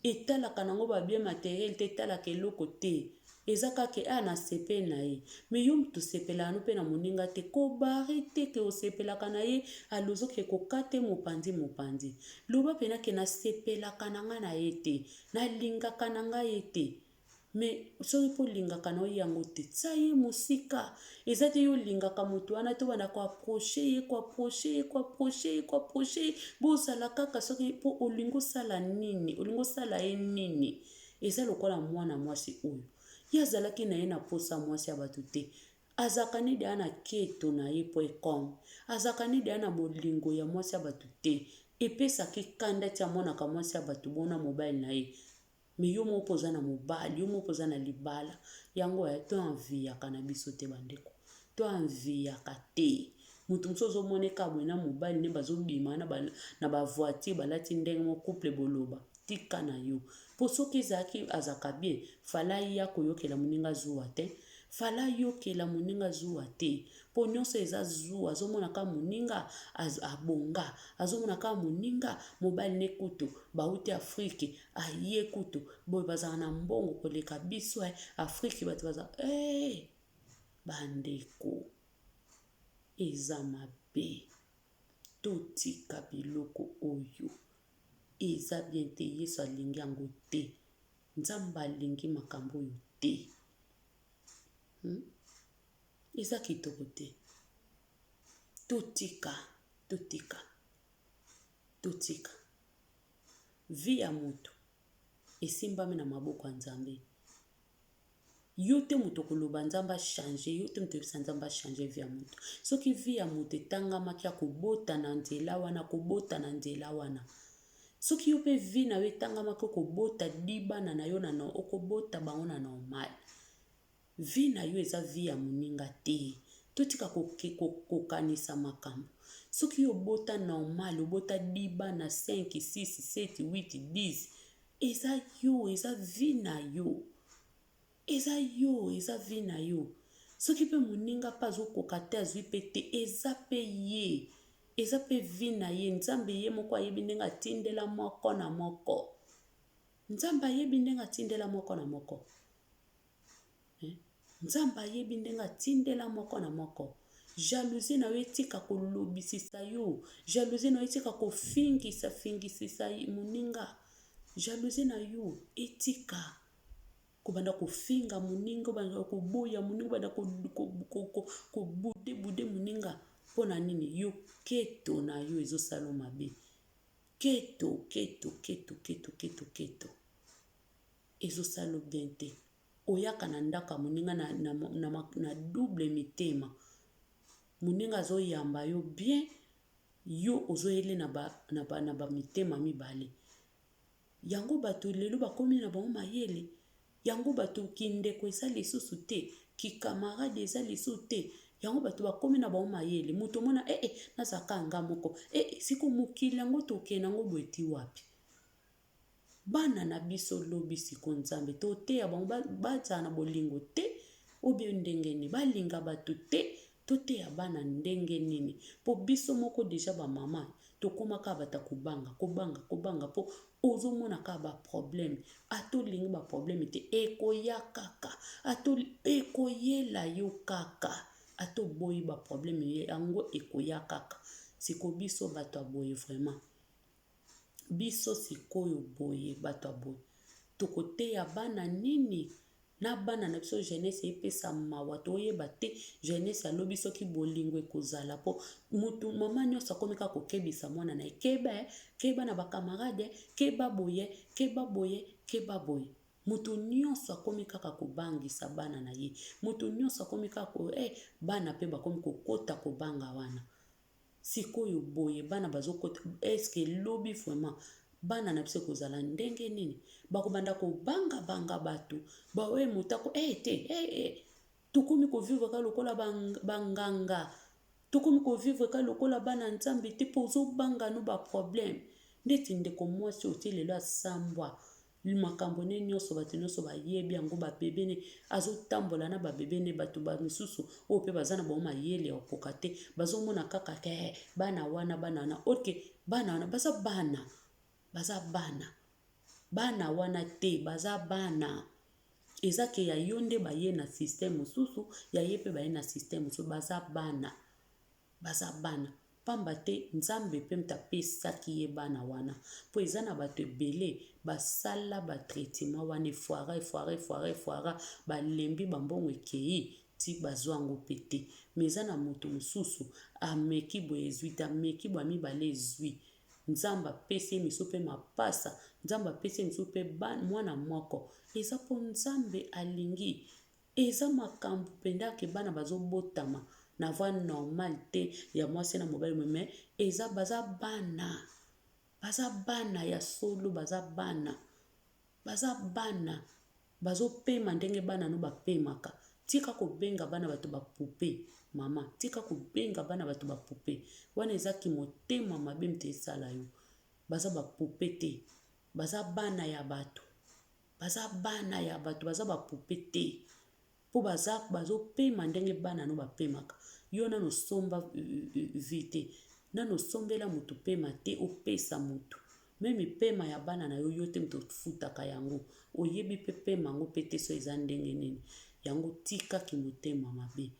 Etalaka nango ba bien matériel te talaka eloko te. Eza kaka na sepe na ye. Mais yo mutu sepela no pe na moninga te. Ko bari te ke osepelaka na ye alozo ke kokate mopandi. Loba pena ke na sepelaka nanga na ye te. Na lingaka nanga ye te. Mais soki po lingaka na yango te tsa ye mosika. Eza te yo lingaka motu wana to bana ko approcher ye. Bozala kaka soki po olingo sala nini, olingo sala ye nini. Eza lokola mwana mwasi oyo. Ye azalaki na ye na posa mwasi ya bato te. Azaka nede ana keto na ye .com. Azaka nede ana bolingo ya mwasi ya bato te. Epesaki kanda tia monaka mwasi ya bato bona mobile na ye. Mais yo moko oza na mobali, yo moko oza na libala. Yango to enviyaka na biso te bandeko. To enviyaka te. Mutu mosusu ozomoneka boye na mobali ne bazobima na ba voiture balati ndenge mo couple boloba. Tika na yo. Po soki ezaki azaka bien, fala ya koyokela moninga zuwa te. Fala yokela moninga zuwa te. Po nyonso eza zuwa, azomona ka moninga abonga, azomona ka moninga mobali ne kutu bauti Afrique aye kutu boye bazana na mbongo koleka biso Afrique bato baza bandeko eza mabe. Totika biloko oyo eza bien te. Yesu alingi yango te. Nzambe alingi makambo oyo te. Eza kitoko te. Totika. totika vi ya moto esimbami na maboko ya Nzambe. Yo te moto koloba Nzambe changer, yo te moto yebisa Nzambe changer vi ya moto. Soki vi ya moto etangamaki ya kobota na nzela wana, kobota na nzela wana. Soki yo pe vi na yo etangamaki kobota dibana na yo na no okobota bango na normal. Vi na yo eza vi ya moninga te. Totika kokanisa makambo. Soki yo bota normal, obota dibana 5, 6, 7, 8, 10. Eza yo, eza vi na yo. Eza yo, eza vi na yo. Soki pe moninga pa azokoka te azwi pe te, eza pe ye. Eza pe vi na ye. Nzambe ye moko ayebi ndenge atindela moko na moko. Nzambe ayebi ndenge atindela moko na moko. Nzambe ayebi ndenge atindela moko na moko. Jalousie na yo etika kolobisisa yo. Jalousie na yo etika fingisisa moninga. Jalousie na yo etika kobanda kofinga moninga, banda koboya moninga, banda kobude moninga. Pona nini yo keto na yo ezosala mabe. Keto. Ezosala bien te. Oyaka na ndaka moninga na double mitema. Moninga azoyamba yo bien, yo ozoyele na ba mitema mibale. Yango bato lelo bakomi na bango mayele. Yango bato kindeko eza lisusu te, ki camarade eza lisusu te. Yango bato bakomi na bango mayele. Muto mona nazaka nga moko. Siko mokili yango toke nango boeti wapi. Bana na biso lobi siko Nzambe to te ya bango baza na bolingo te, obi ndenge ni balinga bato te, to te ya bana ndenge nini. Po biso moko deja ba mama tokoma ka bata kobanga po ozomona ka ba problème. Ato lingi ba problème te ekoya kaka. Ato ekoyela yo kaka. Ato boyi ba problème ye yango ekoya kaka. Siko biso bato aboye vraiment. Biso sikoyo boye bato aboye. Tokote ya bana nini? Na bana na biso jeunesse epesa mawa toyeba te jeunesse alobi soki bolingo ekozala po mutu mama nyonso akomika kokebisa mwana na keba na bakamarade keba boye. Mutu nyonso akomika kobangisa bana na ye. Mutu nyonso akomika bana pe bakomi kokota kobanga wana. Sikoyo boye bana bazokota eske lobi vraiment bana na biso kozala ndenge nini? Bakobanda kobanga bato. Bawe mutako tukumi ko vivre ka lokola banganga. Tukumi ko vivre ka lokola bana Nzambe te pozo banga no ba problème. Ndeti ndeko mwasi otelelo asambwa. Makambo ne nyonso bato nyonso bayebi yango ba bebe ne azotambola na ba bebe ne bato ba misusu o pe bazana ba mayele ya koka te. Bazomona kaka ke bana wana bana wana baza bana wana te baza bana. Eza ke ya yonde baye na système mususu ya yepe baye na système mususu baza bana. Pamba te Nzambe pe mtapesaki ye bana wana. Po eza na bato ebele basala ba traitement wana foira balembi bambongo ekei ti bazwango pete. Meza na moto mususu ameki boye ezwi ameki bo mibale ezwi. Nzamba pesi miso pe mapasa. Nzamba pesi miso pe mwana moko. Eza po Nzambe alingi. Eza makambu pendake bana bazobotama. Na voie normal te ya mwasi na mobile meme. Eza baza bana. Baza bana ya solo baza bana. Bazo pema ndenge bana no bapemaka. Tika kobenga bana bato bapupe. Mama, tika kobenga bana bato bapupe. Wana eza ki motema mabe mte esala yo. Baza bapupe te. Baza bana ya bato. Baza bapupe te. Po bazo pema ndenge bana no bapemaka. Yo nano somba vite. Nano sombela mutu pema te opesa mutu. Memi pema ya bana na yo te mto futaka yango. Oyebi pe pema yango pete so eza ndenge nini. Yango tika ki motema mabe.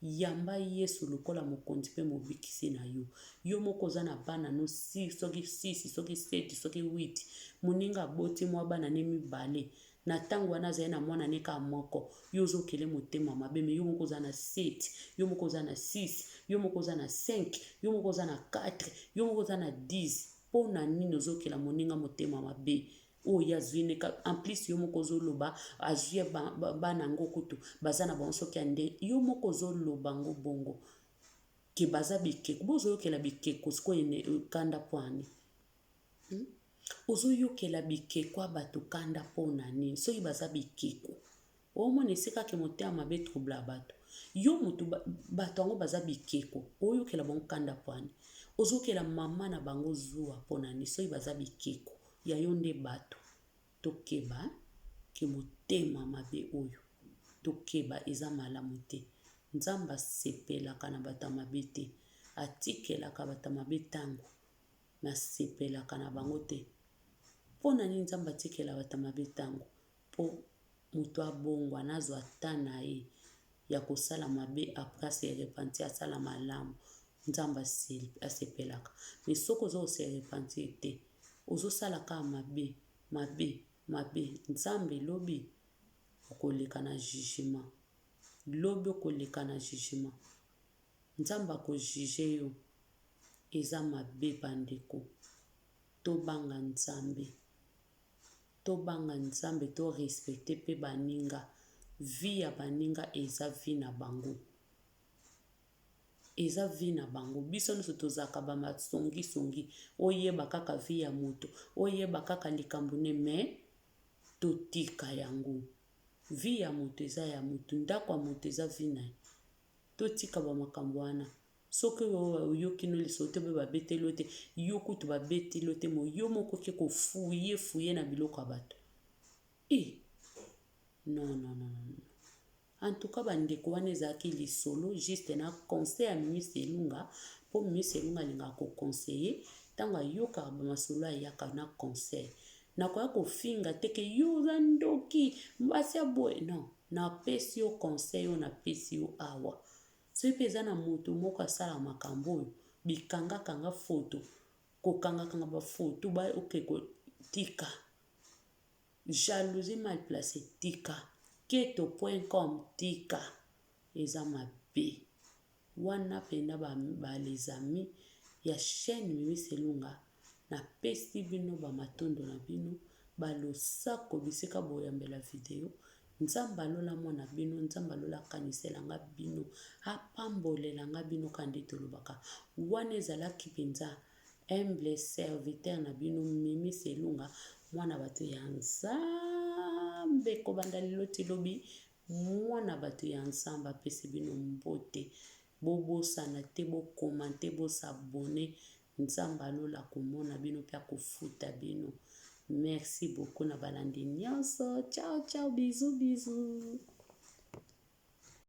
Yamba Yesu lokola mokonzi pe mobikisi na yo. Yo moko za na bana no 6, soki 6, soki 7, soki 8. Moninga boti mwa bana ne mibale. Na tango wana zaye na mwana neka moko. Yo zo kele motema mabe. Me yo moko za na 7. Yo moko za na 6. Yo moko za na 5. Yo moko za na 4. Yo moko za na 10. mpo na nini ozokela moninga motema mabe oyo azwi ne en plus yo moko ozoloba azwi bana yango kutu baza na bango soki ya nde yo moko ozoloba ngo bongo ke baza bikeko bozoyokela bikeko sikoyo kanda pwani ozoyokela bikeko ya bato kanda mpo na nini soki baza bikeko omona esika ke motema mabe trouble ya bato yo mutu bato yango baza bikeko oyokela bango kanda pwani ozokela mama na bango zuwa mpo na nini soki baza bikeko ya yo nde bato tokeba ke motema mabe oyo tokeba eza malamu te nzambe asepelaka na bato mabe te atikelaka bato mabe ntango nasepelaka na bango te mpo na nini nzambe atikela bato mabe ntango mpo moto abongwa nazwa ata na ye ya kosala mabe apres se repentir asala malamu nzambe asepelaka me soki oza kose repentir te ozosalaka mabe nzambe lobi okoleka na jugement lobi okoleka na jugement nzambe akojuge yo eza mabe bandeko tobanga nzambe to respecte pe baninga vi ya baninga eza vi na bango eza vi na bango biso nyonso tozalaka bamasongisongi oyeba kaka vi ya moto oyeba kaka likambo ne me totika yango vi ya moto eza ya moto ndako ya moto eza vi na ye totika bamakambo wana soki oyoki no liso te mpe babeteli te yo kutu babeteli te mo yo moko ke kofuye na biloko ya bato non. En tout cas bandeko wana ezalaki lisolo juste na conseil ya Mimi Selunga mpo Mimi Selunga alingaka kokonseye ntango ayokaka bamasolo ayaka na conseil nakoya kofinga teke yo oza ndoki mbasi ya boye non napesi yo conseil oyo napesi yo awa soki mpe eza na moto moko asala makambo oyo bikangakanga foto kokangakanga bafoto tika jalousie mal placé tika keto.com tika eza mabe wana penda les amis ya chaîne Mimi Selunga napesi bino bamatondo na bino balosako bisika boyambela video nzambe alolamo na bino nzambe alolakaniselanga bino apambolelanga bino kandi tolobaka wana ezalaki mpenza humble serviteur na bino Mimi Selunga mwana bato ya nzambe kobanda lelo ti lobi mwana bato ya nzambe apesi bino mbote bobosana te bokomante bosabone nzambe alola komona bino mpe akofuta bino merci beaucoup na balandi nyonso ciao bisous